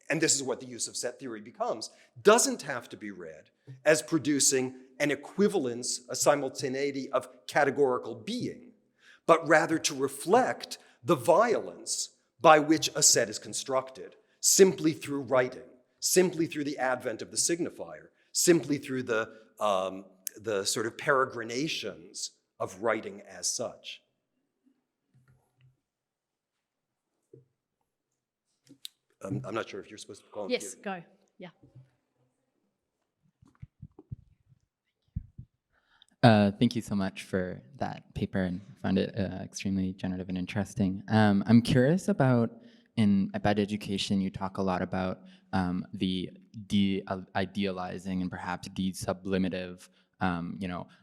and this is what the use of set theory becomes, doesn't have to be read as producing an equivalence, a simultaneity of categorical being, but rather to reflect the violence by which a set is constructed, simply through writing, simply through the advent of the signifier, simply through the sort of peregrinations of writing as such. I'm not sure if you're supposed to call it. Yes, go. Yeah. Thank you so much for that paper, and found it extremely generative and interesting. I'm curious about, in Bad Education, you talk a lot about the de-idealizing and perhaps de-sublimative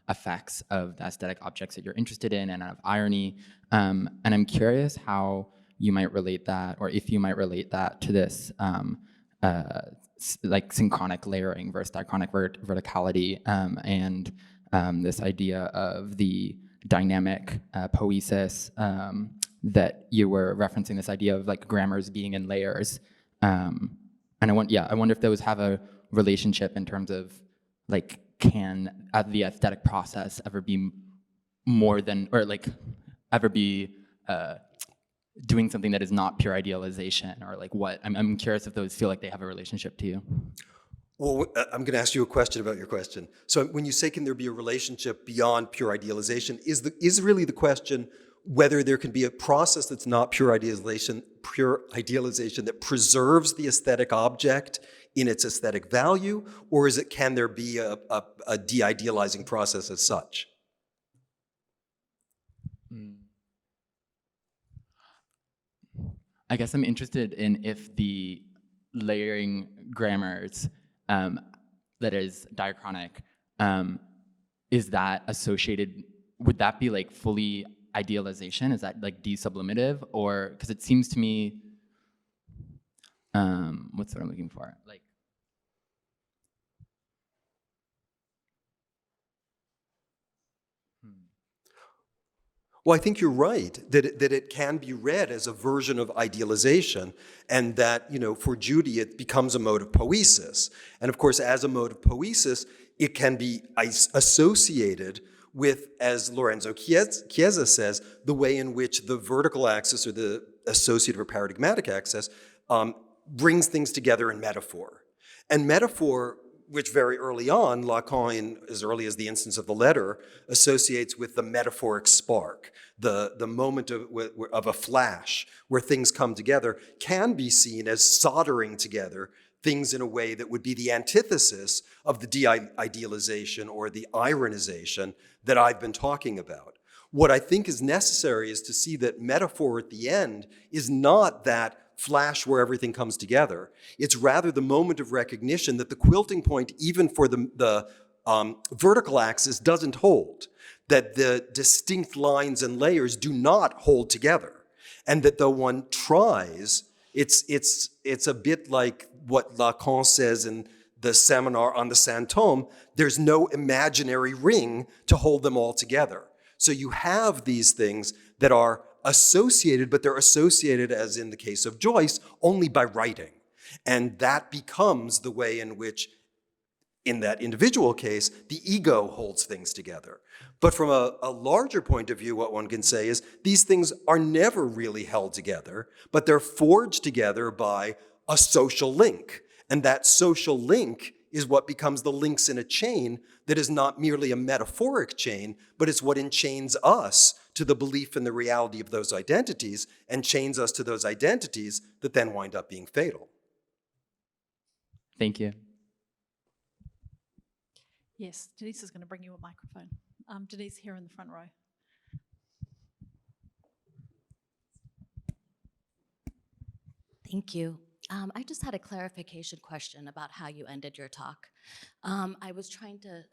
effects of the aesthetic objects that you're interested in and of irony. And I'm curious how you might relate that, or if you might relate that to this like synchronic layering versus diachronic verticality, and this idea of the dynamic poesis that you were referencing, this idea of like grammars being in layers. And I wonder if those have a relationship in terms of like, can the aesthetic process ever be more than, or like ever be doing something that is not pure idealization, or like what? I'm curious if those feel like they have a relationship to you. Well, I'm going to ask you a question about your question. So when you say, can there be a relationship beyond pure idealization, is really the question whether there can be a process that's not pure idealization that preserves the aesthetic object in its aesthetic value, or can there be a de-idealizing process as such? I guess I'm interested in if the layering grammars that is diachronic, is that associated, would that be like fully idealization? Is that like de-sublimative? Or, because it seems to me, what's what I'm looking for? Like, Well, I think you're right, that it can be read as a version of idealization, and that, for Judy, it becomes a mode of poiesis. And of course, as a mode of poiesis, it can be associated with, as Lorenzo Chiesa says, the way in which the vertical axis or the associative or paradigmatic axis brings things together in metaphor. And metaphor, which very early on, Lacan, as early as the instance of the letter, associates with the metaphoric spark, the moment of a flash where things come together, can be seen as soldering together things in a way that would be the antithesis of the de-idealization or the ironization that I've been talking about. What I think is necessary is to see that metaphor at the end is not that flash where everything comes together. It's rather the moment of recognition that the quilting point, even for the vertical axis, doesn't hold, that the distinct lines and layers do not hold together, and that though one tries, it's a bit like what Lacan says in the seminar on the Saint-Tome, there's no imaginary ring to hold them all together. So you have these things that are associated, but they're associated, as in the case of Joyce, only by writing. And that becomes the way in which, in that individual case, the ego holds things together. But from a larger point of view, what one can say is these things are never really held together, but they're forged together by a social link. And that social link is what becomes the links in a chain that is not merely a metaphoric chain, but it's what enchains us to the belief in the reality of those identities and chains us to those identities that then wind up being fatal. Thank you. Yes, Denise is going to bring you a microphone. Denise, here in the front row. Thank you. I just had a clarification question about how you ended your talk. I was trying to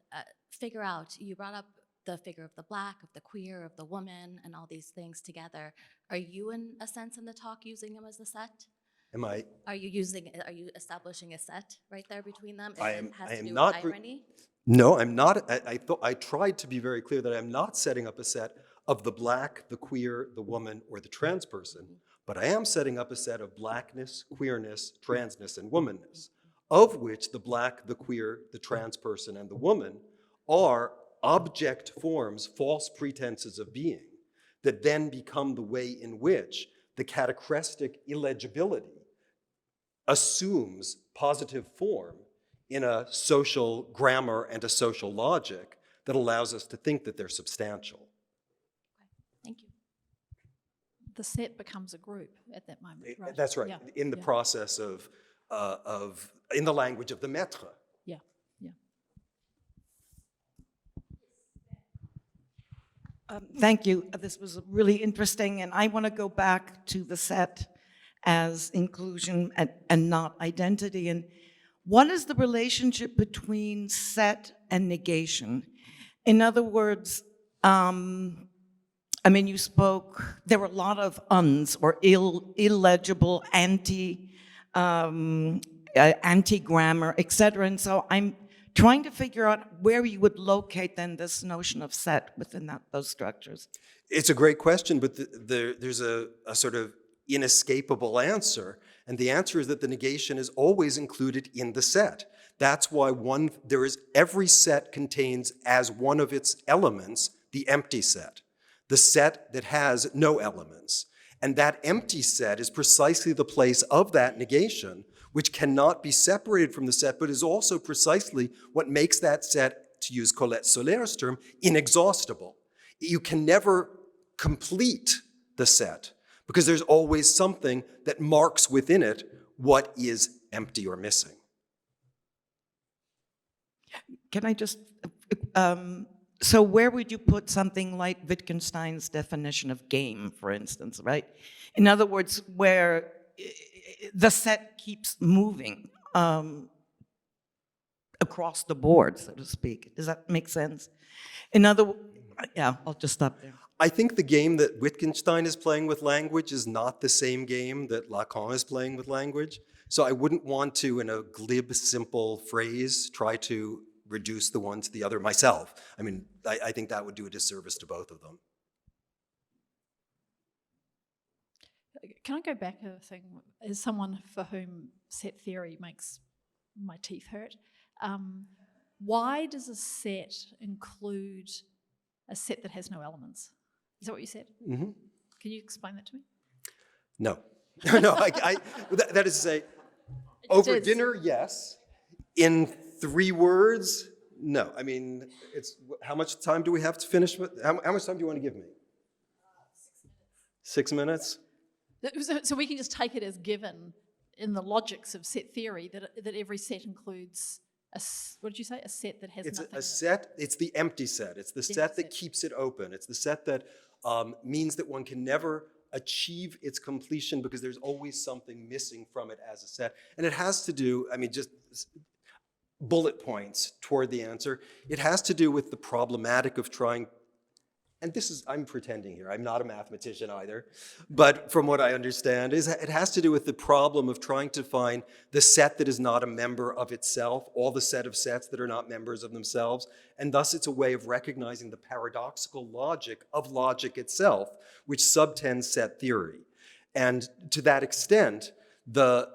figure out, you brought up the figure of the Black, of the queer, of the woman, and all these things together. Are you, in a sense, in the talk using them as a set? Am I? Are you establishing a set right there between them? I It am has to do with not. irony? No, I'm not. I tried to be very clear that I'm not setting up a set of the Black, the queer, the woman, or the trans person, but I am setting up a set of Blackness, queerness, transness, and womanness, of which the Black, the queer, the trans person, and the woman are object forms, false pretenses of being, that then become the way in which the catachrestic illegibility assumes positive form in a social grammar and a social logic that allows us to think that they're substantial. Okay. Thank you. The set becomes a group at that moment, right? That's right, Yeah. in the process of, in the language of the maître. Yeah, yeah. Thank you. This was really interesting, and I want to go back to the set as inclusion and not identity. And what is the relationship between set and negation? In other words, you spoke, there were a lot of uns or illegible, anti-grammar, et cetera. And so I'm trying to figure out where you would locate then this notion of set within those structures. It's a great question, but there's a sort of inescapable answer. And the answer is that the negation is always included in the set. That's why every set contains as one of its elements the empty set, the set that has no elements. And that empty set is precisely the place of that negation, which cannot be separated from the set, but is also precisely what makes that set, to use Colette Solaire's term, inexhaustible. You can never complete the set, because there's always something that marks within it what is empty or missing. Can I just, so where would you put something like Wittgenstein's definition of game, for instance, right? In other words, where the set keeps moving across the board, so to speak. Does that make sense? Yeah, I'll just stop there. I think the game that Wittgenstein is playing with language is not the same game that Lacan is playing with language. So I wouldn't want to, in a glib, simple phrase, try to reduce the one to the other myself. I mean, I think that would do a disservice to both of them. Can I go back a thing? As someone for whom set theory makes my teeth hurt, why does a set include a set that has no elements? Is that what you said? Mm-hmm. Can you explain that to me? No. No, that is to say, over is. dinner, yes. In 3 words, no. I mean, it's how much time do we have to finish with? How much time do you want to give me? 6 minutes? 6 minutes. So we can just take it as given in the logics of set theory that every set includes what did you say? A set that has nothing. It's a set. It's the empty set. It's the set that keeps it open. It's the set that means that one can never achieve its completion because there's always something missing from it as a set. And it has to do, I mean, just bullet points toward the answer. It has to do with the problematic of trying, and this is, I'm pretending here, I'm not a mathematician either, but from what I understand, is it has to do with the problem of trying to find the set that is not a member of itself, all the set of sets that are not members of themselves, and thus it's a way of recognizing the paradoxical logic of logic itself, which subtends set theory. And to that extent, the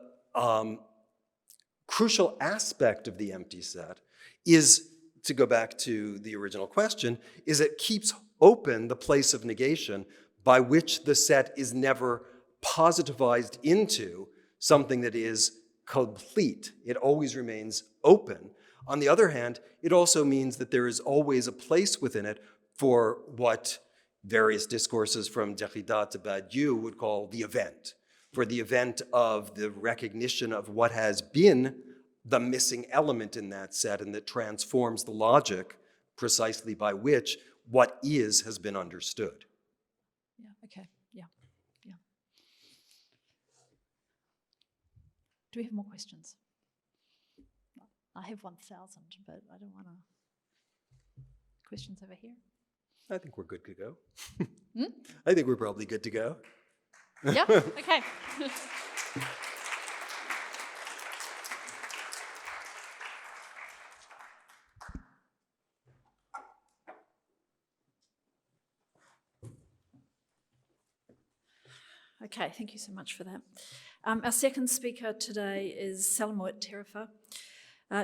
crucial aspect of the empty set is, to go back to the original question, is it keeps open the place of negation by which the set is never positivized into something that is complete. It always remains open. On the other hand, it also means that there is always a place within it for what various discourses from Derrida to Badiou would call the event, for the event of the recognition of what has been the missing element in that set and that transforms the logic precisely by which what is has been understood. Yeah, okay, yeah. Do we have more questions? I have 1,000, but I don't want to. Questions over here? I think we're good to go. I think we're probably good to go. Yeah, okay. Okay, thank you so much for that. Our second speaker today is Salamowit Terefa.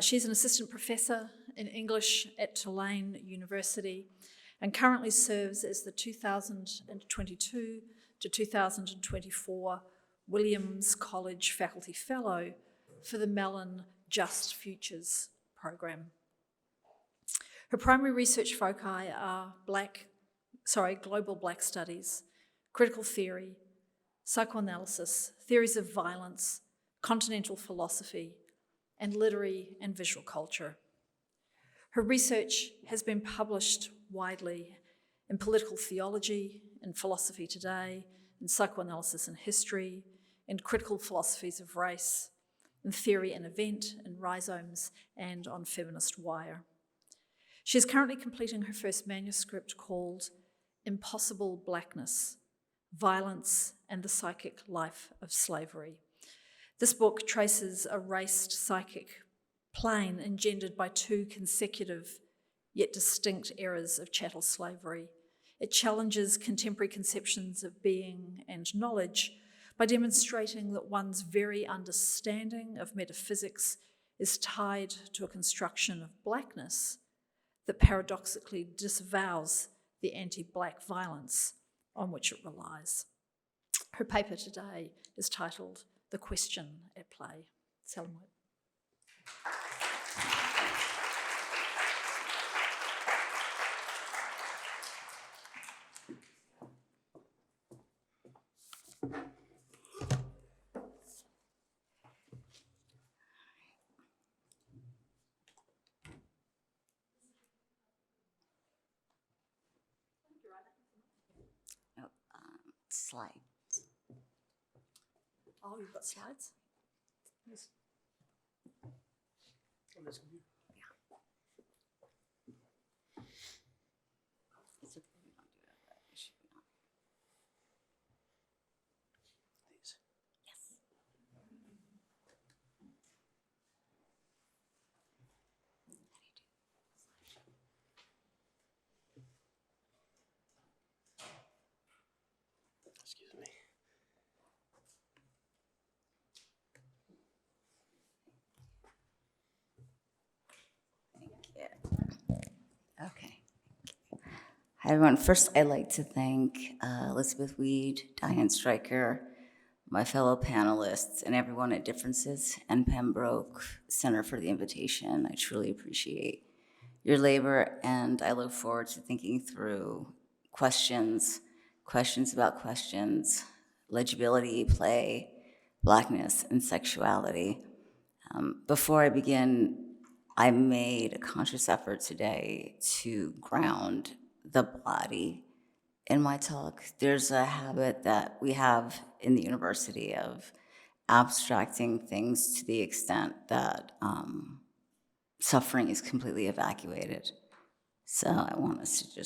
She's an assistant professor in English at Tulane University and currently serves as the 2022 to 2024 Williams College Faculty Fellow for the Mellon Just Futures program. Her primary research foci are global Black studies, critical theory, psychoanalysis, theories of violence, continental philosophy, and literary and visual culture. Her research has been published widely in political theology, in philosophy today, in psychoanalysis and history, in critical philosophies of race, in theory and event, in rhizomes, and on Feminist Wire. She is currently completing her first manuscript called Impossible Blackness: Violence and the Psychic Life of Slavery. This book traces a raced psychic plane engendered by 2 consecutive yet distinct eras of chattel slavery. It challenges contemporary conceptions of being and knowledge by demonstrating that one's very understanding of metaphysics is tied to a construction of blackness that paradoxically disavows the anti-black violence on which it relies. Her paper today is titled The Question at Play. Salamowit. Slides. Oh, you've got slides? Yes. Yeah. So we don't do that. Should we not? These. Yes. How do you do? Excuse me. everyone. First, I'd like to thank Elizabeth Weed, Diane Stryker, my fellow panelists, and everyone at Differences and Pembroke Center for the invitation. I truly appreciate your labor, and I look forward to thinking through questions about questions, legibility, play, Blackness, and sexuality. Before I begin, I made a conscious effort today to ground the body in my talk. There's a habit that we have in the university of abstracting things to the extent that suffering is completely evacuated. So I want us to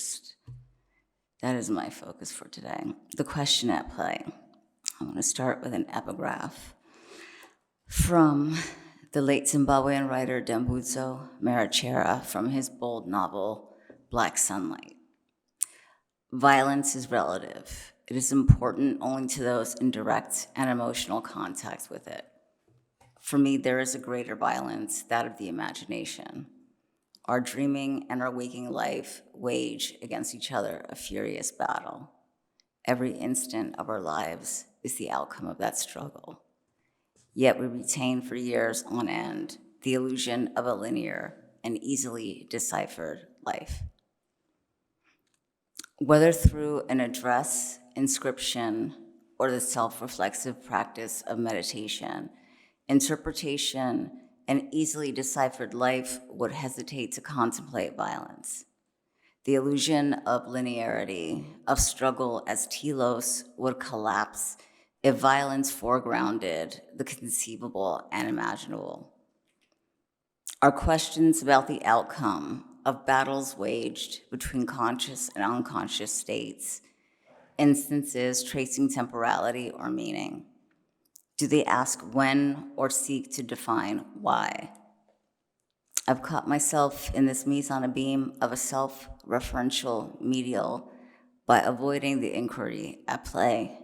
that is my focus for today. The question at play. I want to start with an epigraph from the late Zimbabwean writer Dambudzo Marachera from his bold novel, Black Sunlight. Violence is relative. It is important only to those in direct and emotional contact with it. For me, there is a greater violence, that of the imagination. Our dreaming and our waking life wage against each other a furious battle. Every instant of our lives is the outcome of that struggle. Yet we retain for years on end the illusion of a linear and easily deciphered life. Whether through an address, inscription, or the self-reflexive practice of meditation, interpretation, and easily deciphered life would hesitate to contemplate violence. The illusion of linearity, of struggle as telos, would collapse if violence foregrounded the conceivable and imaginable. Our questions about the outcome of battles waged between conscious and unconscious states, instances tracing temporality or meaning. Do they ask when or seek to define why? I've caught myself in this mise en abîme of a self-referential medial by avoiding the inquiry at play.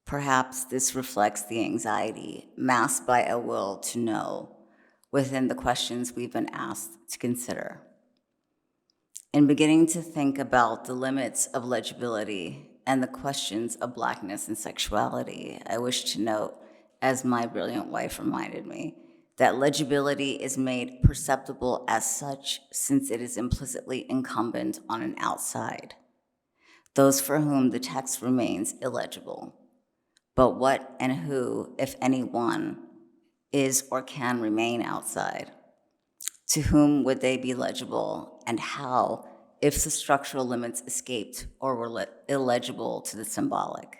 Perhaps this reflects the anxiety masked by a will to know within the questions we've been asked to consider. In beginning to think about the limits of legibility and the questions of Blackness and sexuality, I wish to note, as my brilliant wife reminded me, that legibility is made perceptible as such since it is implicitly incumbent on an outside, those for whom the text remains illegible. But what and who, if anyone, is or can remain outside? To whom would they be legible, and how, if the structural limits escaped or were illegible to the symbolic?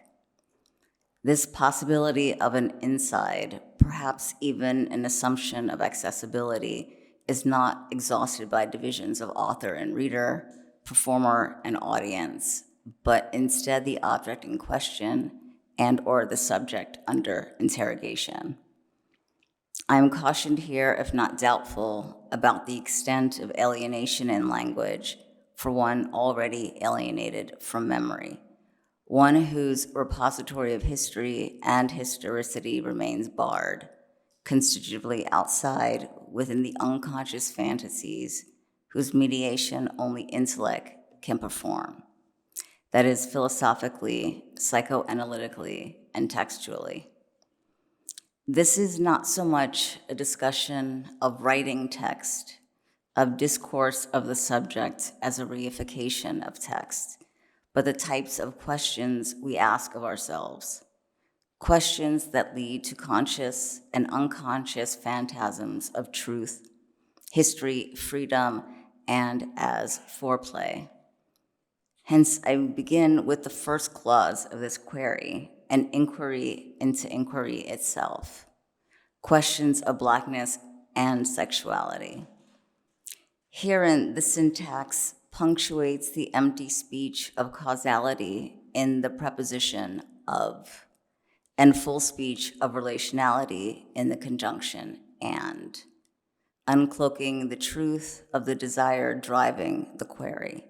This possibility of an inside, perhaps even an assumption of accessibility, is not exhausted by divisions of author and reader, performer and audience, but instead the object in question and or the subject under interrogation. I am cautioned here, if not doubtful, about the extent of alienation in language for one already alienated from memory, one whose repository of history and historicity remains barred, constitutively outside within the unconscious fantasies whose mediation only intellect can perform. That is, philosophically, psychoanalytically, and textually. This is not so much a discussion of writing text, of discourse of the subject as a reification of text, but the types of questions we ask of ourselves, questions that lead to conscious and unconscious phantasms of truth, history, freedom, and as foreplay. Hence, I begin with the first clause of this query, an inquiry into inquiry itself, questions of Blackness and sexuality. Herein, the syntax punctuates the empty speech of causality in the preposition of, and full speech of relationality in the conjunction and, uncloaking the truth of the desire driving the query.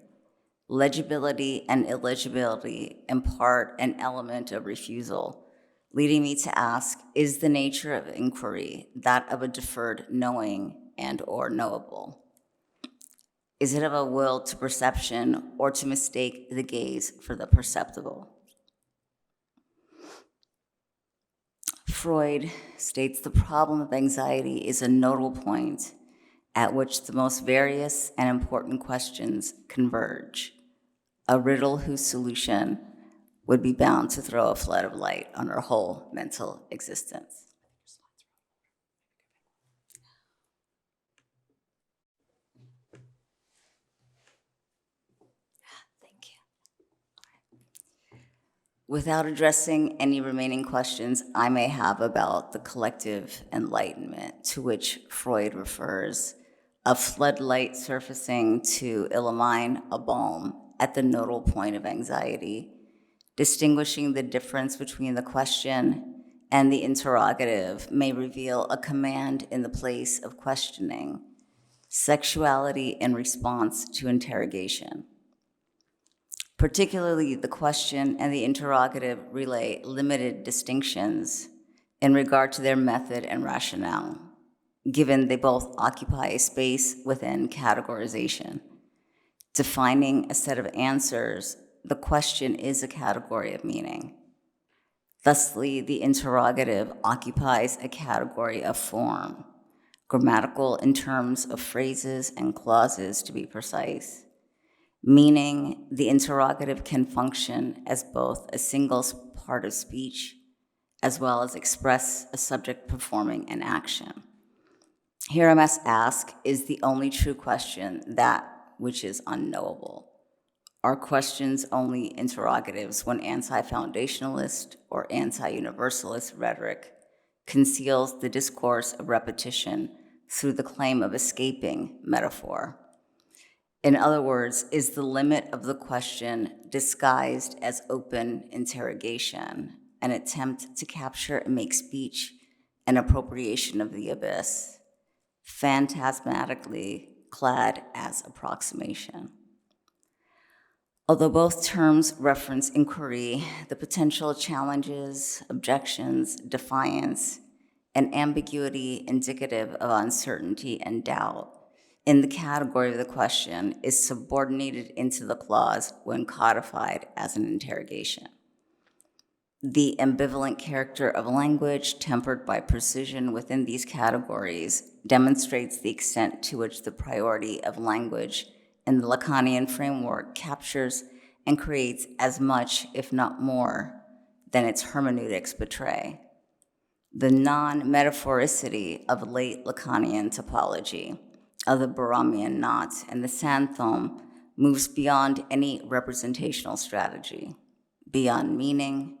Legibility and illegibility impart an element of refusal, leading me to ask, is the nature of inquiry that of a deferred knowing and or knowable? Is it of a will to perception or to mistake the gaze for the perceptible? Freud states the problem of anxiety is a nodal point at which the most various and important questions converge, a riddle whose solution would be bound to throw a flood of light on our whole mental existence. Thank you. Without addressing any remaining questions I may have about the collective enlightenment to which Freud refers, a floodlight surfacing to illumine a balm at the nodal point of anxiety, distinguishing the difference between the question and the interrogative may reveal a command in the place of questioning, sexuality in response to interrogation. Particularly, the question and the interrogative relay limited distinctions in regard to their method and rationale, given they both occupy a space within categorization. Defining a set of answers, the question is a category of meaning. Thusly, the interrogative occupies a category of form, grammatical in terms of phrases and clauses to be precise. Meaning, the interrogative can function as both a single part of speech as well as express a subject performing an action. Here I must ask, is the only true question that which is unknowable? Are questions only interrogatives when anti-foundationalist or anti-universalist rhetoric conceals the discourse of repetition through the claim of escaping metaphor? In other words, is the limit of the question disguised as open interrogation, an attempt to capture and make speech an appropriation of the abyss, phantasmatically clad as approximation? Although both terms reference inquiry, the potential challenges, objections, defiance, and ambiguity indicative of uncertainty and doubt in the category of the question is subordinated into the clause when codified as an interrogation. The ambivalent character of language, tempered by precision within these categories, demonstrates the extent to which the priority of language in the Lacanian framework captures and creates as much, if not more, than its hermeneutics betray. The non-metaphoricity of late Lacanian topology, of the Baramian knot and the santhome, moves beyond any representational strategy, beyond meaning,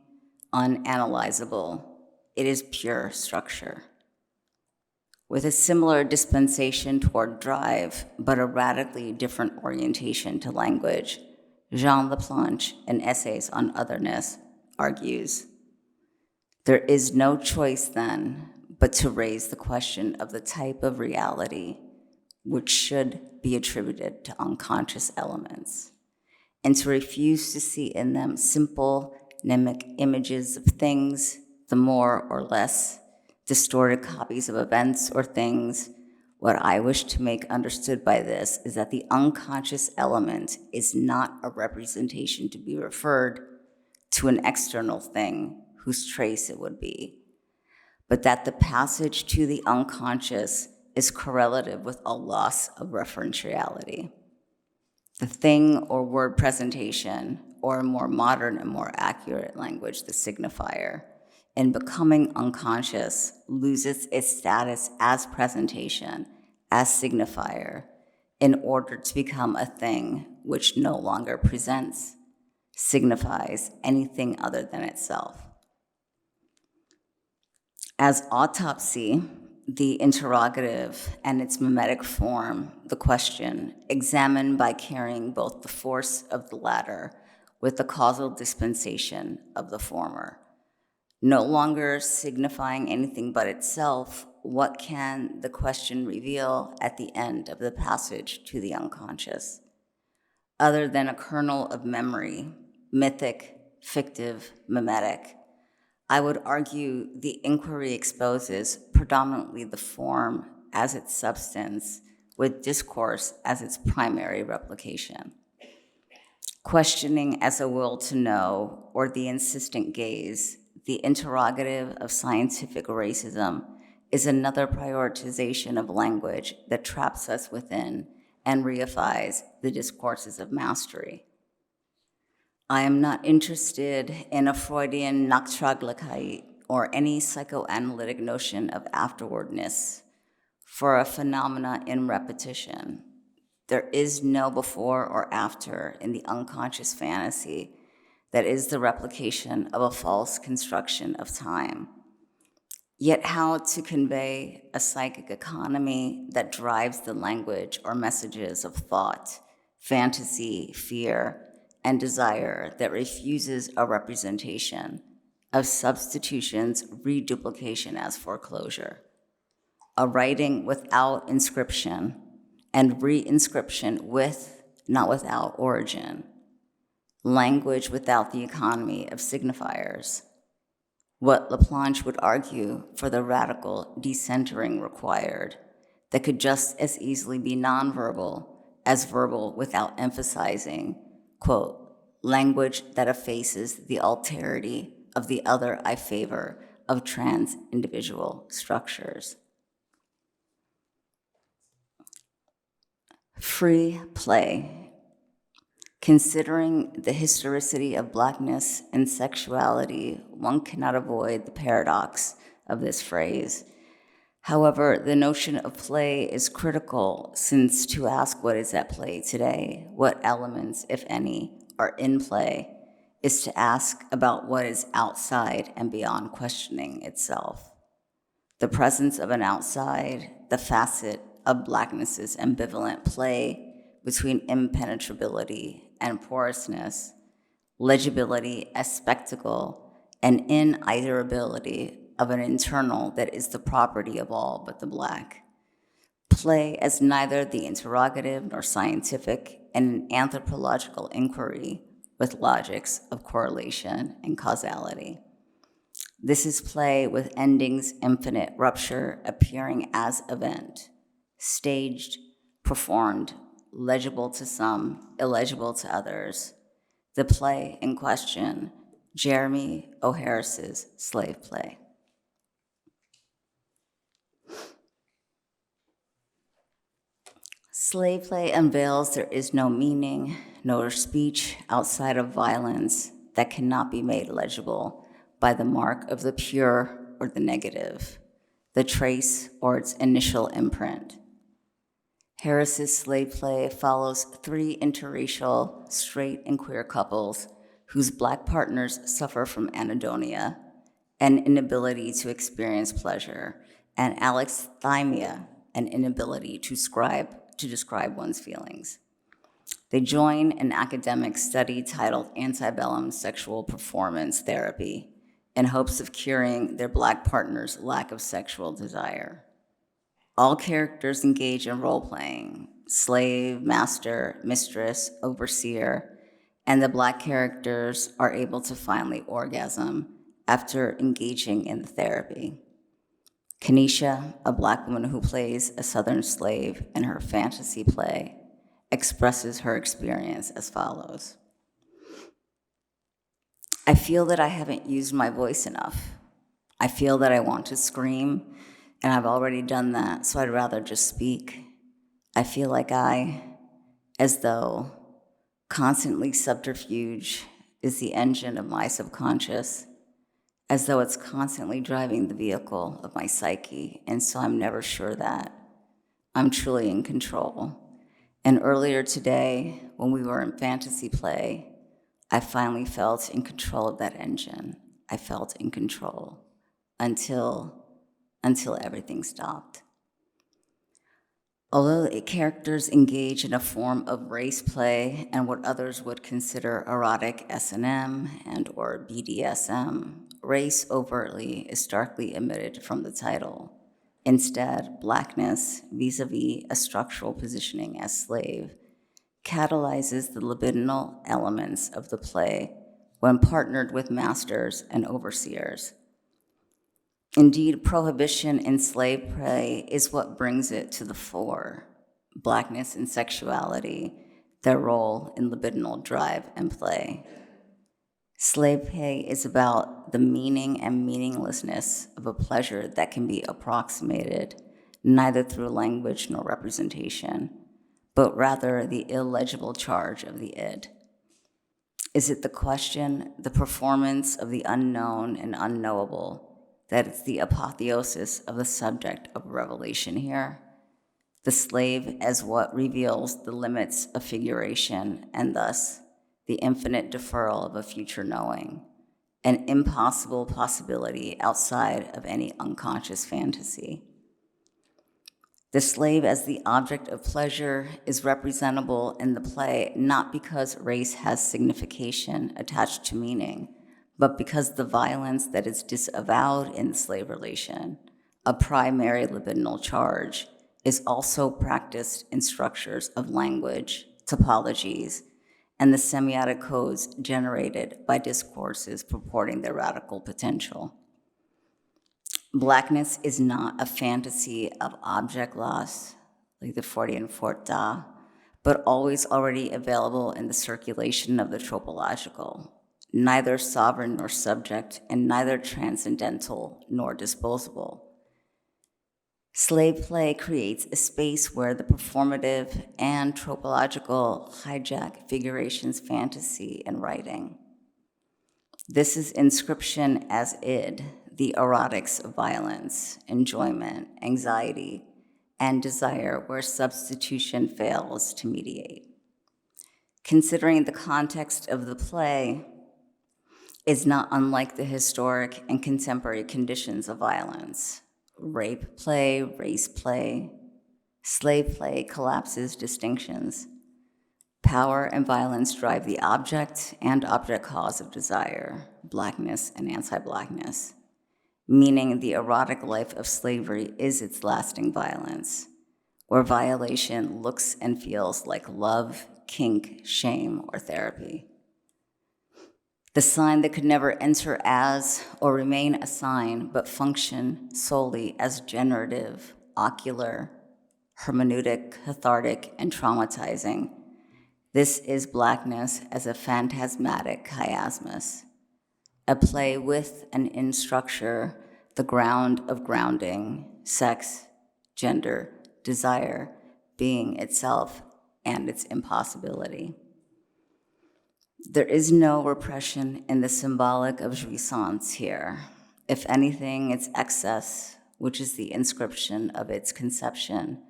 unanalyzable. It is pure structure. With a similar dispensation toward drive, but a radically different orientation to language, Jean Laplanche, in Essays on Otherness, argues, there is no choice then but to raise the question of the type of reality which should be attributed to unconscious elements, and to refuse to see in them simple mnemic images of things, the more or less distorted copies of events or things. What I wish to make understood by this is that the unconscious element is not a representation to be referred to an external thing whose trace it would be, but that the passage to the unconscious is correlative with a loss of referentiality. The thing or word presentation, or in more modern and more accurate language, the signifier, in becoming unconscious, loses its status as presentation, as signifier, in order to become a thing which no longer presents, signifies anything other than itself. As autopsy, the interrogative and its mimetic form, the question, examined by carrying both the force of the latter with the causal dispensation of the former. No longer signifying anything but itself, what can the question reveal at the end of the passage to the unconscious? Other than a kernel of memory, mythic, fictive, mimetic, I would argue the inquiry exposes predominantly the form as its substance, with discourse as its primary replication. Questioning as a will to know, or the insistent gaze, the interrogative of scientific racism, is another prioritization of language that traps us within and reifies the discourses of mastery. I am not interested in a Freudian Nachtraglichkeit or any psychoanalytic notion of afterwardness for a phenomena in repetition. There is no before or after in the unconscious fantasy that is the replication of a false construction of time. Yet how to convey a psychic economy that drives the language or messages of thought, fantasy, fear, and desire that refuses a representation of substitutions, reduplication as foreclosure, a writing without inscription and reinscription with, not without, origin, language without the economy of signifiers, what Laplanche would argue for the radical decentering required that could just as easily be nonverbal as verbal without emphasizing, quote, language that effaces the alterity of the other I favor of trans-individual structures. Free play. Considering the historicity of Blackness and sexuality, one cannot avoid the paradox of this phrase. However, the notion of play is critical, since to ask what is at play today, what elements, if any, are in play, is to ask about what is outside and beyond questioning itself. The presence of an outside, the facet of Blackness's ambivalent play between impenetrability and porousness, legibility as spectacle, and initerability of an internal that is the property of all but the Black. Play as neither the interrogative nor scientific, and an anthropological inquiry with logics of correlation and causality. This is play with endings, infinite rupture appearing as event, staged, performed, legible to some, illegible to others. The play in question, Jeremy O. Harris's Slave Play. Slave play unveils there is no meaning, nor speech outside of violence that cannot be made legible by the mark of the pure or the negative, the trace or its initial imprint. Harris's Slave Play follows 3 interracial, straight and queer couples whose Black partners suffer from anhedonia, an inability to experience pleasure, and alexithymia, an inability to describe one's feelings. They join an academic study titled Antebellum Sexual Performance Therapy in hopes of curing their Black partner's lack of sexual desire. All characters engage in role-playing, slave, master, mistress, overseer, and the Black characters are able to finally orgasm after engaging in the therapy. Kenesha, a Black woman who plays a Southern slave in her fantasy play, expresses her experience as follows. I feel that I haven't used my voice enough. I feel that I want to scream, and I've already done that, so I'd rather just speak. I feel like as though constantly subterfuge is the engine of my subconscious, as though it's constantly driving the vehicle of my psyche, and so I'm never sure that I'm truly in control. And earlier today, when we were in fantasy play, I finally felt in control of that engine. I felt in control until everything stopped. Although the characters engage in a form of race play and what others would consider erotic S&M and or BDSM, race overtly is starkly omitted from the title. Instead, Blackness, vis-a-vis a structural positioning as slave, catalyzes the libidinal elements of the play when partnered with masters and overseers. Indeed, prohibition in slave play is what brings it to the fore. Blackness and sexuality, their role in libidinal drive and play. Slave play is about the meaning and meaninglessness of a pleasure that can be approximated neither through language nor representation, but rather the illegible charge of the id. Is it the question, the performance of the unknown and unknowable, that is the apotheosis of the subject of revelation here? The slave as what reveals the limits of figuration and thus the infinite deferral of a future knowing, an impossible possibility outside of any unconscious fantasy. The slave as the object of pleasure is representable in the play not because race has signification attached to meaning, but because the violence that is disavowed in the slave relation, a primary libidinal charge, is also practiced in structures of language, topologies, and the semiotic codes generated by discourses purporting their radical potential. Blackness is not a fantasy of object loss, like the Freudian Forta, but always already available in the circulation of the tropological, neither sovereign nor subject, and neither transcendental nor disposable. Slave play creates a space where the performative and tropological hijack figuration's fantasy and writing. This is inscription as id, the erotics of violence, enjoyment, anxiety, and desire where substitution fails to mediate. Considering the context of the play is not unlike the historic and contemporary conditions of violence. Rape play, race play, slave play collapses distinctions. Power and violence drive the object and object cause of desire, blackness and anti-blackness, meaning the erotic life of slavery is its lasting violence, where violation looks and feels like love, kink, shame, or therapy. The sign that could never enter as or remain a sign, but function solely as generative, ocular, hermeneutic, cathartic, and traumatizing. This is blackness as a phantasmatic chiasmus, a play with and in structure, the ground of grounding, sex, gender, desire, being itself, and its impossibility. There is no repression in the symbolic of jouissance here. If anything, its excess, which is the inscription of its conception,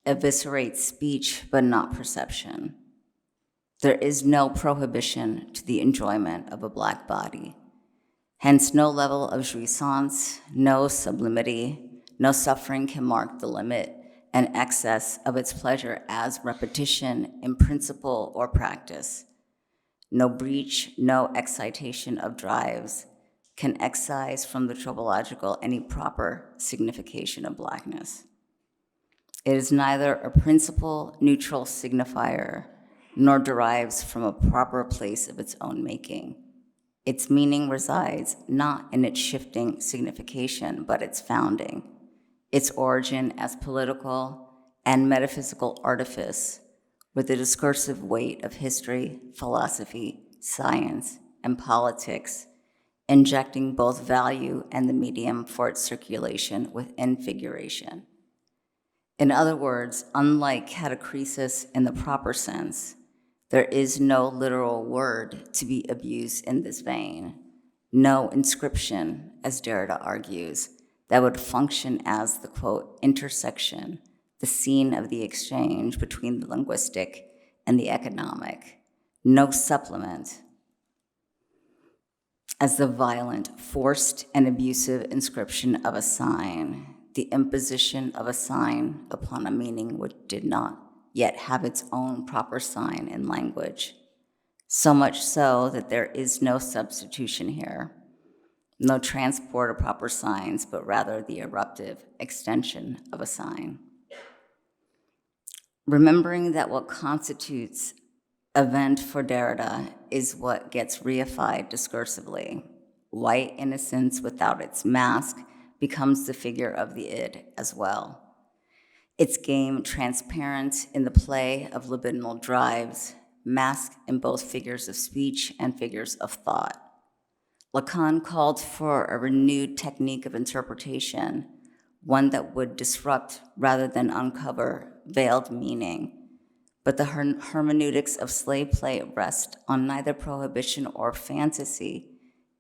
eviscerates speech but not perception. There is no prohibition to the enjoyment of a black body. Hence, no level of jouissance, no sublimity, no suffering can mark the limit and excess of its pleasure as repetition in principle or practice. No breach, no excitation of drives can excise from the tropological any proper signification of blackness. It is neither a principle neutral signifier nor derives from a proper place of its own making. Its meaning resides not in its shifting signification, but its founding, its origin as political and metaphysical artifice, with the discursive weight of history, philosophy, science, and politics, injecting both value and the medium for its circulation within figuration. In other words, unlike catachresis in the proper sense, there is no literal word to be abused in this vein, no inscription, as Derrida argues, that would function as the, quote, intersection, the scene of the exchange between the linguistic and the economic, no supplement, as the violent, forced, and abusive inscription of a sign, the imposition of a sign upon a meaning which did not yet have its own proper sign in language, so much so that there is no substitution here, no transport of proper signs, but rather the eruptive extension of a sign. Remembering that what constitutes event for Derrida is what gets reified discursively. White innocence without its mask becomes the figure of the id as well. its game transparent in the play of libidinal drives, masked in both figures of speech and figures of thought. Lacan called for a renewed technique of interpretation, one that would disrupt rather than uncover veiled meaning. But the hermeneutics of slave play rest on neither prohibition or fantasy.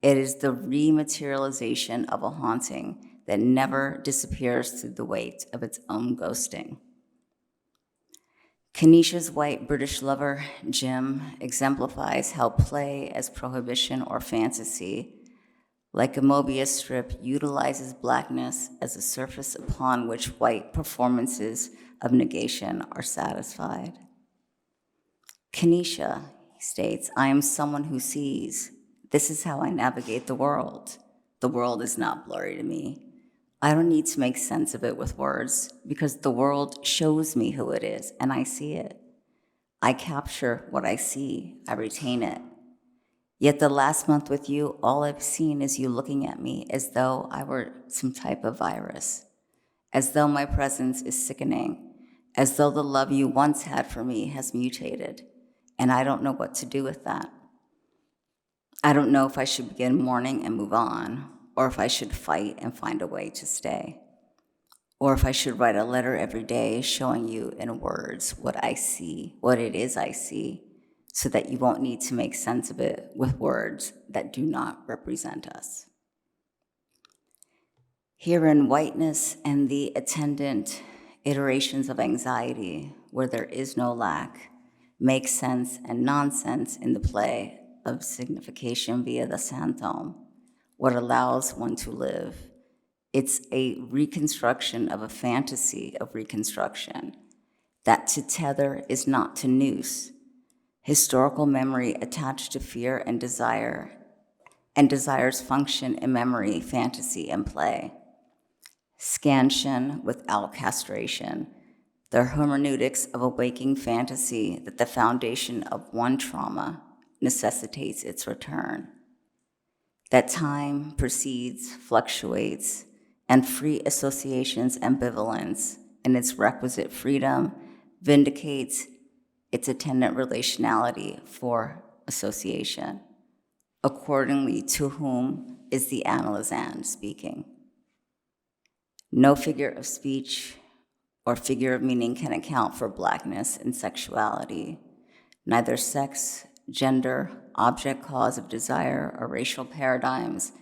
It is the rematerialization of a haunting that never disappears through the weight of its own ghosting. Kenisha's white British lover, Jim, exemplifies how play as prohibition or fantasy, like a Mobius strip, utilizes blackness as a surface upon which white performances of negation are satisfied. Kenisha, he states, I am someone who sees. This is how I navigate the world. The world is not blurry to me. I don't need to make sense of it with words because the world shows me who it is and I see it. I capture what I see. I retain it. Yet the last month with you, all I've seen is you looking at me as though I were some type of virus, as though my presence is sickening, as though the love you once had for me has mutated, and I don't know what to do with that. I don't know if I should begin mourning and move on, or if I should fight and find a way to stay, or if I should write a letter every day showing you in words what I see, what it is I see, so that you won't need to make sense of it with words that do not represent us. Herein, whiteness and the attendant iterations of anxiety, where there is no lack, make sense and nonsense in the play of signification via the phantom, what allows one to live. It's a reconstruction of a fantasy of reconstruction, that to tether is not to noose. Historical memory attached to fear and desires function in memory, fantasy, and play. Scansion without castration, the hermeneutics of a waking fantasy that the foundation of one trauma necessitates its return. That time proceeds, fluctuates, and free association's ambivalence in its requisite freedom vindicates its attendant relationality for association. Accordingly, to whom is the analysand speaking? No figure of speech or figure of meaning can account for blackness and sexuality. Neither sex, gender, object, cause of desire, or racial paradigms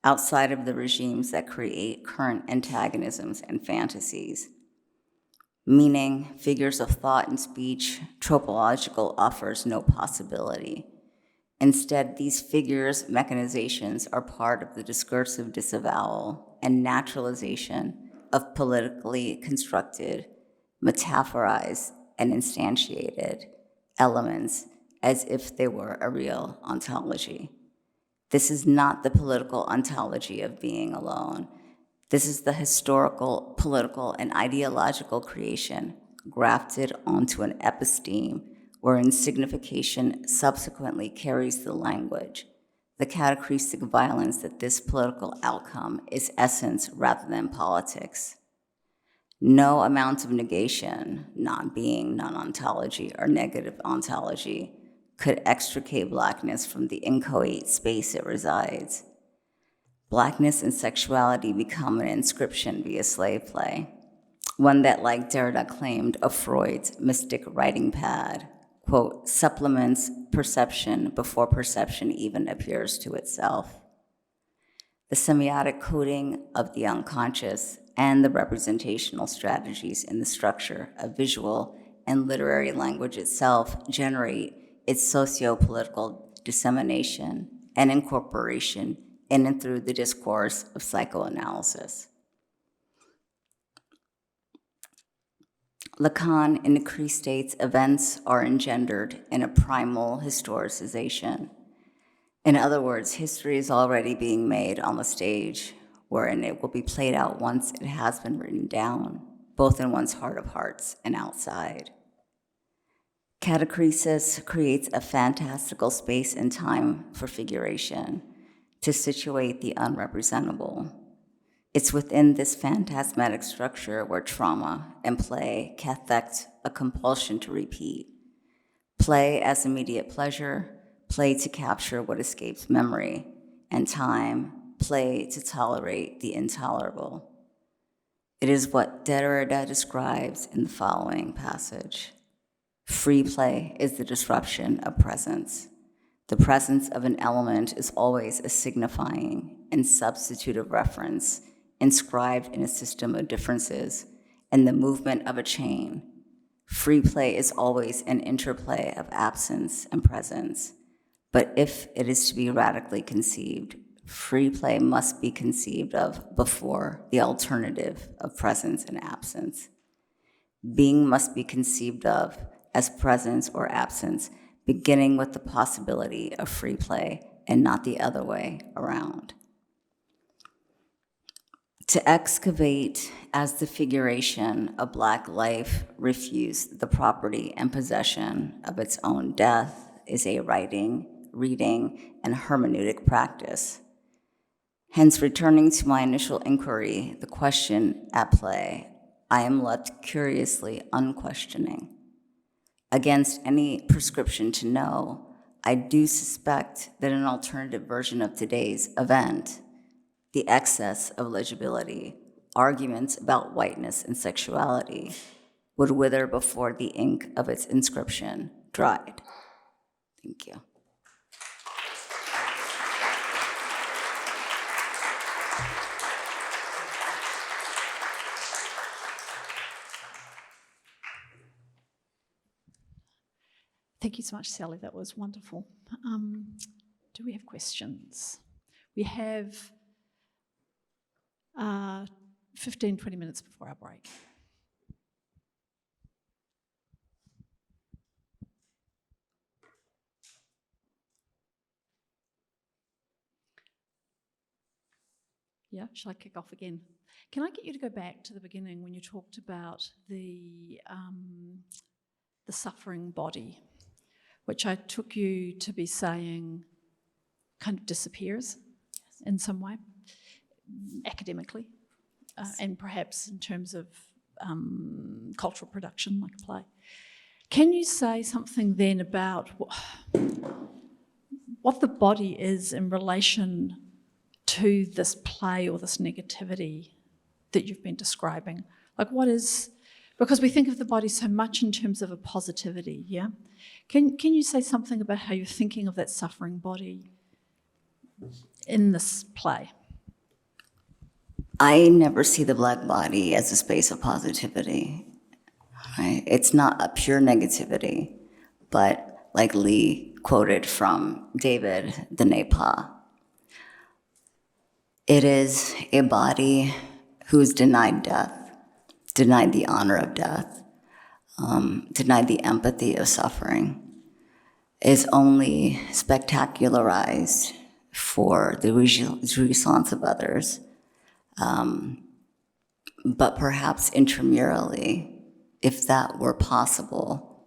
outside of the regimes that create current antagonisms and fantasies. Meaning, figures of thought and speech, tropological offers no possibility. Instead, these figures' mechanizations are part of the discursive disavowal and naturalization of politically constructed, metaphorized, and instantiated elements as if they were a real ontology. This is not the political ontology of being alone. This is the historical, political, and ideological creation grafted onto an episteme wherein signification subsequently carries the language, the catachrestic violence that this political outcome is essence rather than politics. No amount of negation, non-being, non-ontology, or negative ontology could extricate blackness from the inchoate space it resides. Blackness and sexuality become an inscription via slave play, one that, like Derrida claimed of Freud's mystic writing pad, quote, supplements perception before perception even appears to itself. The semiotic coding of the unconscious and the representational strategies in the structure of visual and literary language itself generate its socio-political dissemination and incorporation in and through the discourse of psychoanalysis. Lacan in decree states events are engendered in a primal historicization. In other words, history is already being made on the stage, wherein it will be played out once it has been written down, both in one's heart of hearts and outside. Catachresis creates a fantastical space and time for figuration to situate the unrepresentable. It's within this phantasmatic structure where trauma and play cathect a compulsion to repeat. Play as immediate pleasure, play to capture what escapes memory, and time, play to tolerate the intolerable. It is what Derrida describes in the following passage. Free play is the disruption of presence. The presence of an element is always a signifying and substitutive reference inscribed in a system of differences and the movement of a chain. Free play is always an interplay of absence and presence. But if it is to be radically conceived, free play must be conceived of before the alternative of presence and absence. Being must be conceived of as presence or absence, beginning with the possibility of free play and not the other way around. To excavate as the figuration of Black life refused the property and possession of its own death is a writing, reading, and hermeneutic practice. Hence, returning to my initial inquiry, the question at play, I am left curiously unquestioning. Against any prescription to know, I do suspect that an alternative version of today's event, the excess of legibility, arguments about whiteness and sexuality, would wither before the ink of its inscription dried. Thank you. Thank you so much, Sally. That was wonderful. Do we have questions? We have 15, 20 minutes before our break. Yeah, shall I kick off again? Can I get you to go back to the beginning when you talked about the suffering body, which I took you to be saying kind of disappears in some way, academically, and perhaps in terms of cultural production, like a play. Can you say something then about what the body is in relation to this play or this negativity that you've been describing? Like what is, because we think of the body so much in terms of a positivity, yeah? Can you say something about how you're thinking of that suffering body in this play? I never see the Black body as a space of positivity. Right? It's not a pure negativity, but like Lee quoted from David the Napa, it is a body who's denied death, denied the honor of death, denied the empathy of suffering, is only spectacularized for the jouissance of others, but perhaps intramurally, if that were possible,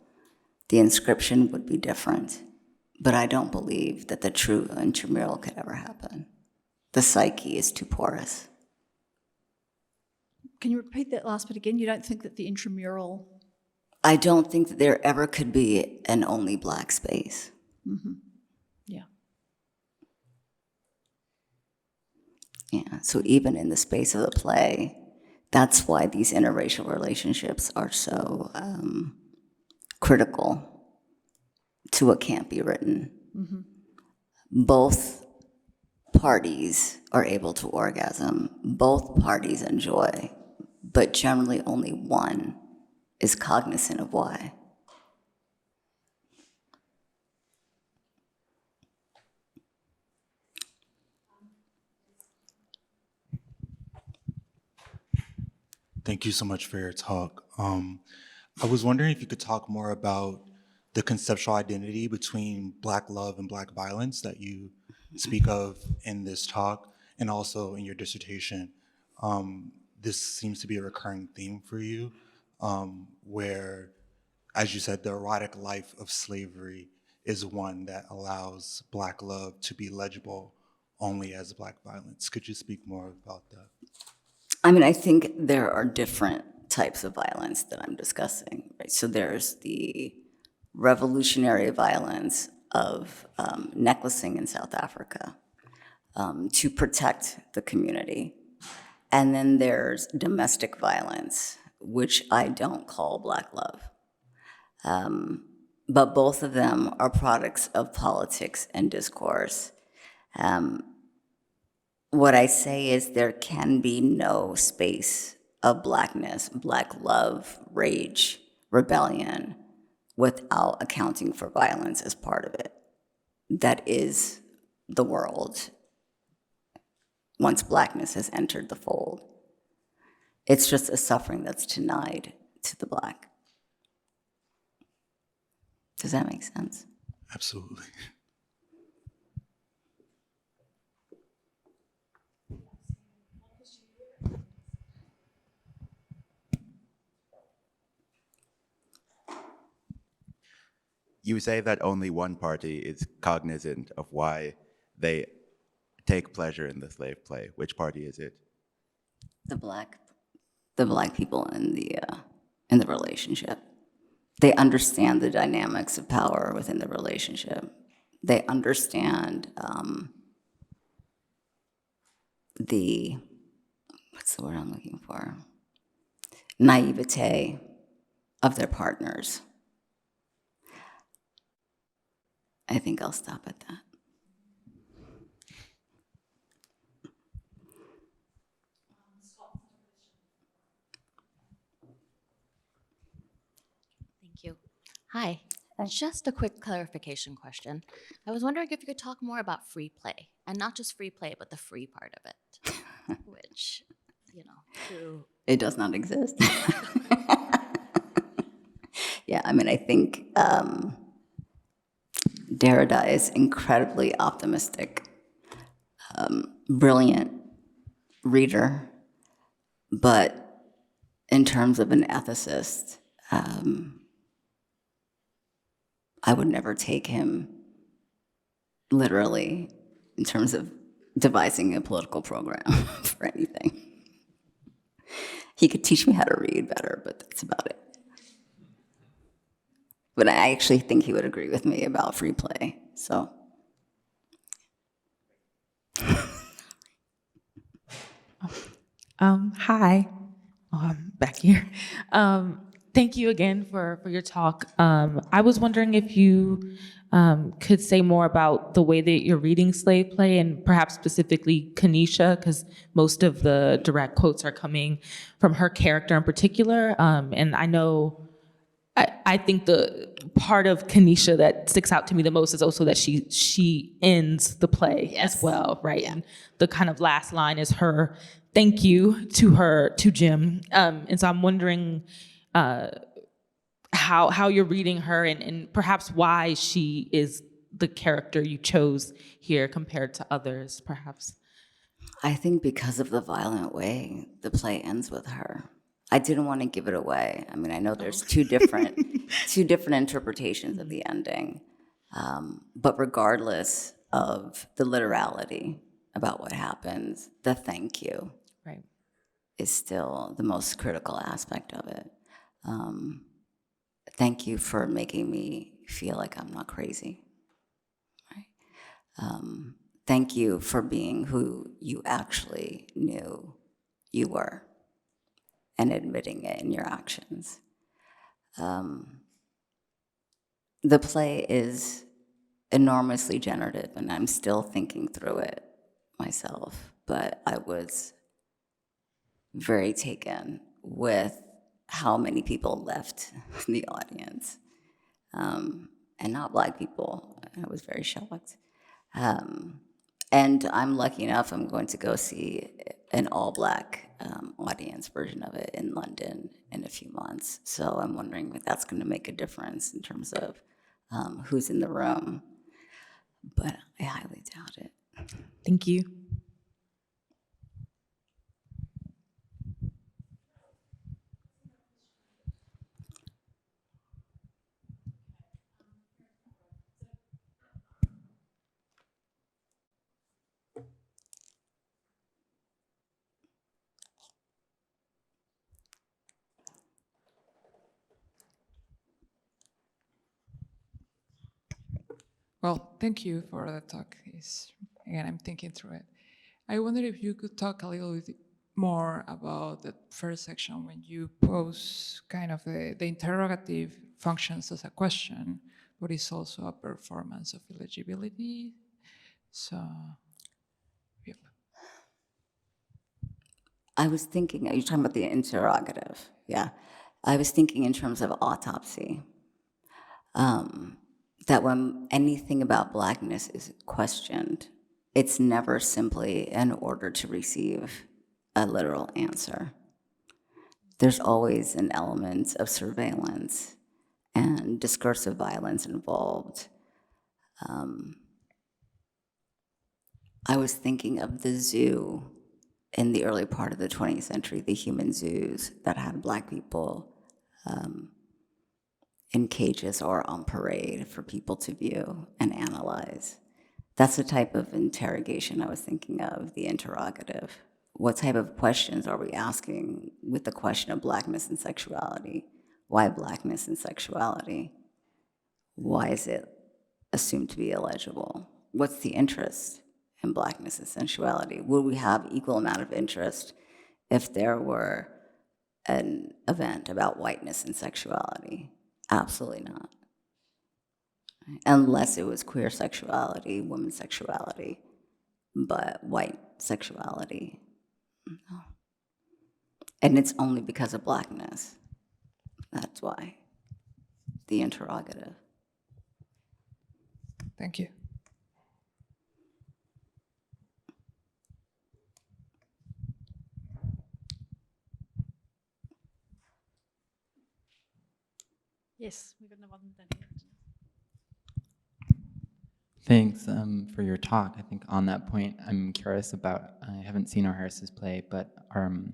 the inscription would be different. But I don't believe that the true intramural could ever happen. The psyche is too porous. Can you repeat that last bit again? You don't think that the intramural... I don't think that there ever could be an only Black space. Mm-hmm. Yeah. Yeah, so even in the space of the play, that's why these interracial relationships are so critical to what can't be written. Mm-hmm. Both parties are able to orgasm, both parties enjoy, but generally only one is cognizant of why. Thank you so much for your talk. I was wondering if you could talk more about the conceptual identity between Black love and Black violence that you speak of in this talk and also in your dissertation. This seems to be a recurring theme for you, where, as you said, the erotic life of slavery is one that allows Black love to be legible only as Black violence. Could you speak more about that? I mean, I think there are different types of violence that I'm discussing, right? So there's the revolutionary violence of necklacing in South Africa to protect the community. And then there's domestic violence, which I don't call Black love. But both of them are products of politics and discourse. What I say is there can be no space of Blackness, Black love, rage, rebellion, without accounting for violence as part of it. That is the world once Blackness has entered the fold. It's just a suffering that's denied to the Black. Does that make sense? Absolutely. You say that only one party is cognizant of why they take pleasure in the slave play. Which party is it? The Black people in the relationship. They understand the dynamics of power within the relationship. They understand what's the word I'm looking for? Naivete of their partners. I think I'll stop at that. Thank you. Hi. Just a quick clarification question. I was wondering if you could talk more about free play, and not just free play, but the free part of it, which, through... It does not exist. Yeah, I mean, I think Derrida is incredibly optimistic, brilliant reader, but in terms of an ethicist, I would never take him literally in terms of devising a political program for anything. He could teach me how to read better, but that's about it. But I actually think he would agree with me about free play, so. Hi, I'm back here. Thank you again for your talk. I was wondering if you could say more about the way that you're reading slave play, and perhaps specifically Kanisha, because most of the direct quotes are coming from her character in particular. And I know, I think the part of Kanisha that sticks out to me the most is also that she ends the play as well, right? Yeah. And the kind of last line is her thank you to Jim. And so I'm wondering how you're reading her, and perhaps why she is the character you chose here compared to others, perhaps. I think because of the violent way the play ends with her. I didn't want to give it away. I mean, I know there's two different interpretations of the ending, but regardless of the literality about what happens, the thank you is still the most critical aspect of it. Thank you for making me feel like I'm not crazy. Right? Thank you for being who you actually knew you were, and admitting it in your actions. The play is enormously generative, and I'm still thinking through it myself, but I was very taken with how many people left the audience, and not Black people. I was very shocked. And I'm lucky enough, I'm going to go see an all-Black audience version of it in London in a few months. So I'm wondering if that's going to make a difference in terms of who's in the room. But I highly doubt it. Thank you. Well, thank you for the talk. Again, I'm thinking through it. I wonder if you could talk a little bit more about the first section when you pose kind of the interrogative functions as a question, but it's also a performance of illegibility. So, yeah. I was thinking, you're talking about the interrogative, yeah. I was thinking in terms of autopsy, that when anything about Blackness is questioned, it's never simply in order to receive a literal answer. There's always an element of surveillance and discursive violence involved. I was thinking of the zoo in the early part of the 20th century, the human zoos that had Black people in cages or on parade for people to view and analyze. That's the type of interrogation I was thinking of, the interrogative. What type of questions are we asking with the question of Blackness and sexuality? Why Blackness and sexuality? Why is it assumed to be illegible? What's the interest in Blackness and sensuality? Would we have equal amount of interest if there were an event about whiteness and sexuality? Absolutely not. Unless it was queer sexuality, women's sexuality, but white sexuality, no. And it's only because of Blackness. That's why. The interrogative. Thank you. Yes, we've got no one down here. Thanks for your talk. I think on that point, I'm curious about, I haven't seen O'Harris's play, but I'm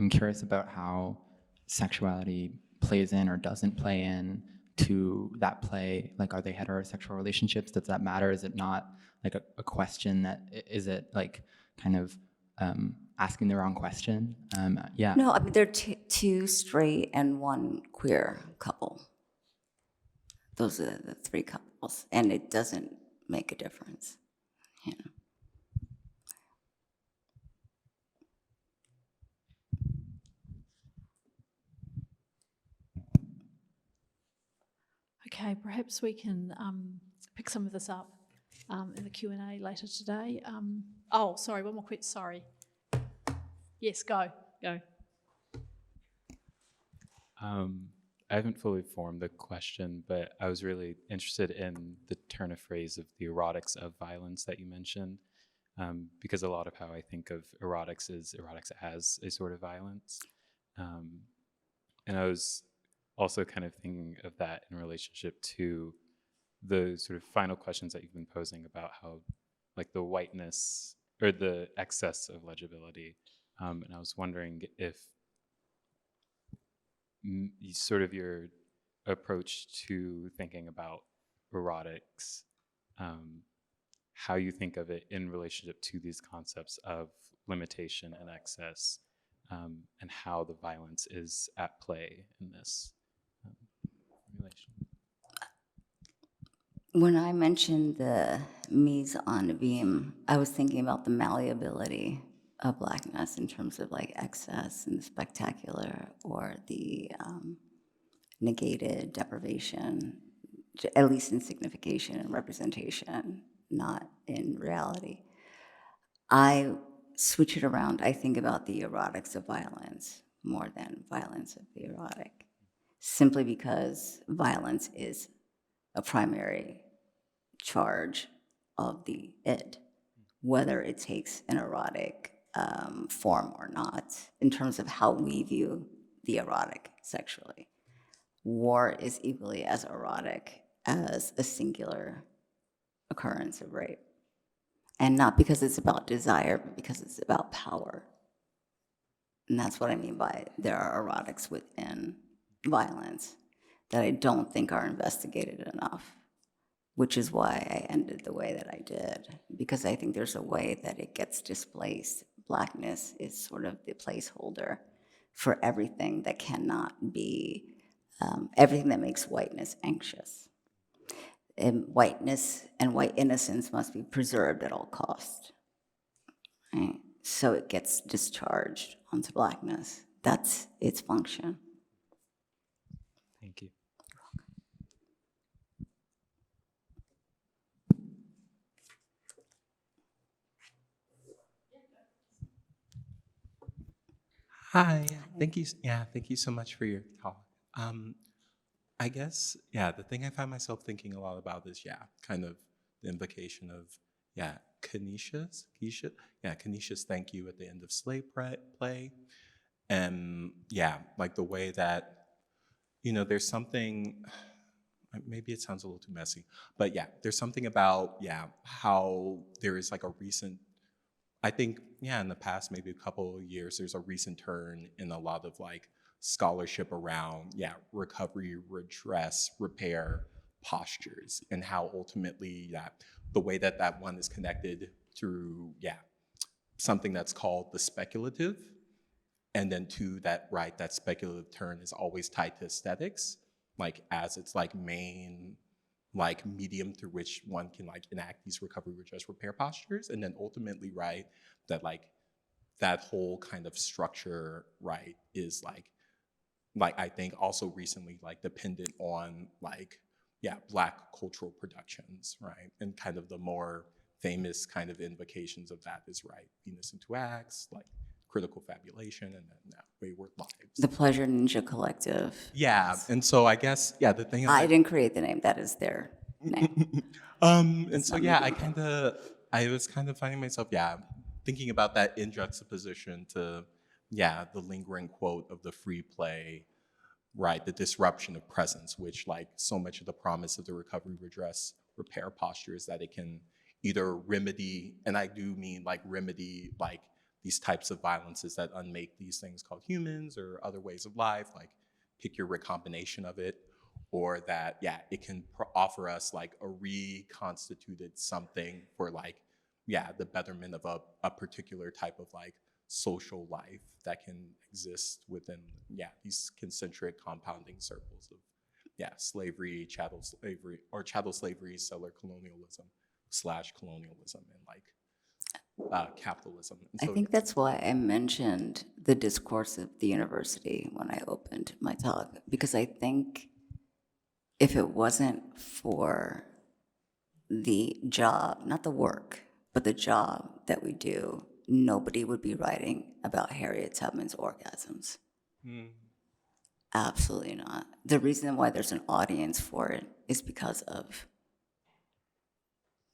curious about how sexuality plays in or doesn't play in to that play. Like, are they heterosexual relationships? Does that matter? Is it not like a question that, is it like kind of asking the wrong question? Yeah. No, I mean, they're two straight and one queer couple. Those are the three couples, and it doesn't make a difference. You know. Okay, perhaps we can pick some of this up in the Q&A later today. Oh, sorry, one more quick, sorry. Yes, go. I haven't fully formed the question, but I was really interested in the turn of phrase of the erotics of violence that you mentioned, because a lot of how I think of erotics is erotics as a sort of violence. And I was also kind of thinking of that in relationship to the sort of final questions that you've been posing about how, like, the whiteness or the excess of legibility. And I was wondering if sort of your approach to thinking about erotics, how you think of it in relationship to these concepts of limitation and excess, and how the violence is at play in this relation. When I mentioned the mise en abîme, I was thinking about the malleability of Blackness in terms of like excess and the spectacular, or the negated deprivation, at least in signification and representation, not in reality. I switch it around. I think about the erotics of violence more than violence of the erotic, simply because violence is a primary charge of the id, whether it takes an erotic form or not, in terms of how we view the erotic sexually. War is equally as erotic as a singular occurrence of rape. And not because it's about desire, but because it's about power. And that's what I mean by there are erotics within violence that I don't think are investigated enough, which is why I ended the way that I did, because I think there's a way that it gets displaced. Blackness is sort of the placeholder for everything that cannot be, everything that makes whiteness anxious. whiteness and white innocence must be preserved at all costs. Right? So it gets discharged onto Blackness. That's its function. Thank you. Hi, thank you. Yeah, thank you so much for your talk. I guess, the thing I find myself thinking a lot about is, kind of the invocation of, Canisius thank you at the end of slave play. And like the way that, there's something, maybe it sounds a little too messy, but there's something about, how there is like a recent, I think, in the past maybe a couple of years, there's a recent turn in a lot of like scholarship around, recovery, redress, repair postures, and how ultimately the way that that one is connected through, something that's called the speculative, and then to that, that speculative turn is always tied to aesthetics, like as its like main like medium through which one can like enact these recovery, redress, repair postures, and then ultimately, that like that whole kind of structure, is like I think also recently like dependent on like Black cultural productions, and kind of the more famous kind of invocations of that is Venus into Acts, like Critical Fabulation, and then Wayward Lives. The Pleasure Ninja Collective. And so I guess the thing I didn't create the name. That is their name. And so I was kind of finding myself thinking about that in juxtaposition to the lingering quote of the free play, the disruption of presence, which like so much of the promise of the recovery, redress, repair posture is that it can either remedy, and I do mean like remedy like these types of violences that unmake these things called humans or other ways of life, like pick your recombination of it, or that, it can offer us like a reconstituted something for like, the betterment of a particular type of like social life that can exist within, these concentric compounding circles of, slavery, chattel slavery, settler colonialism / colonialism, and like capitalism. And so, I think that's why I mentioned the discourse of the university when I opened my talk, because I think if it wasn't for the job, not the work, but the job that we do, nobody would be writing about Harriet Tubman's orgasms. Absolutely not. The reason why there's an audience for it is because of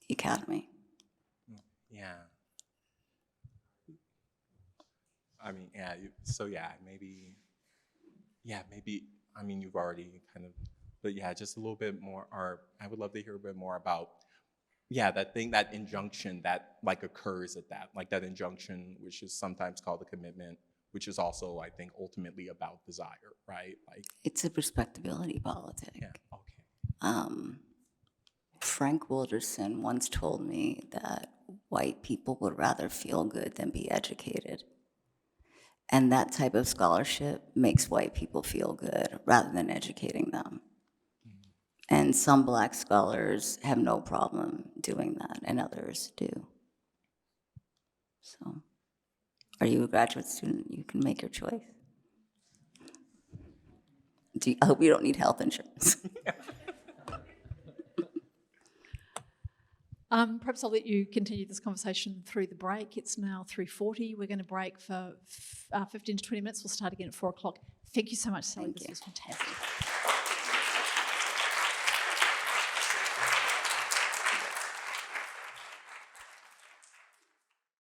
the Academy. I mean, maybe, I mean, you've already kind of, but just a little bit more, or I would love to hear a bit more about, that thing, that injunction that like occurs at that, like that injunction, which is sometimes called a commitment, which is also, I think, ultimately about desire, right? Like It's a respectability politic. Okay. Frank Wilderson once told me that white people would rather feel good than be educated. And that type of scholarship makes white people feel good rather than educating them. And some Black scholars have no problem doing that, and others do. So, are you a graduate student? You can make your choice. I hope you don't need health insurance. Perhaps I'll let you continue this conversation through the break. It's now 3:40. We're going to break for 15 to 20 minutes. We'll start again at 4 o'clock. Thank you so much, Sally. This was fantastic.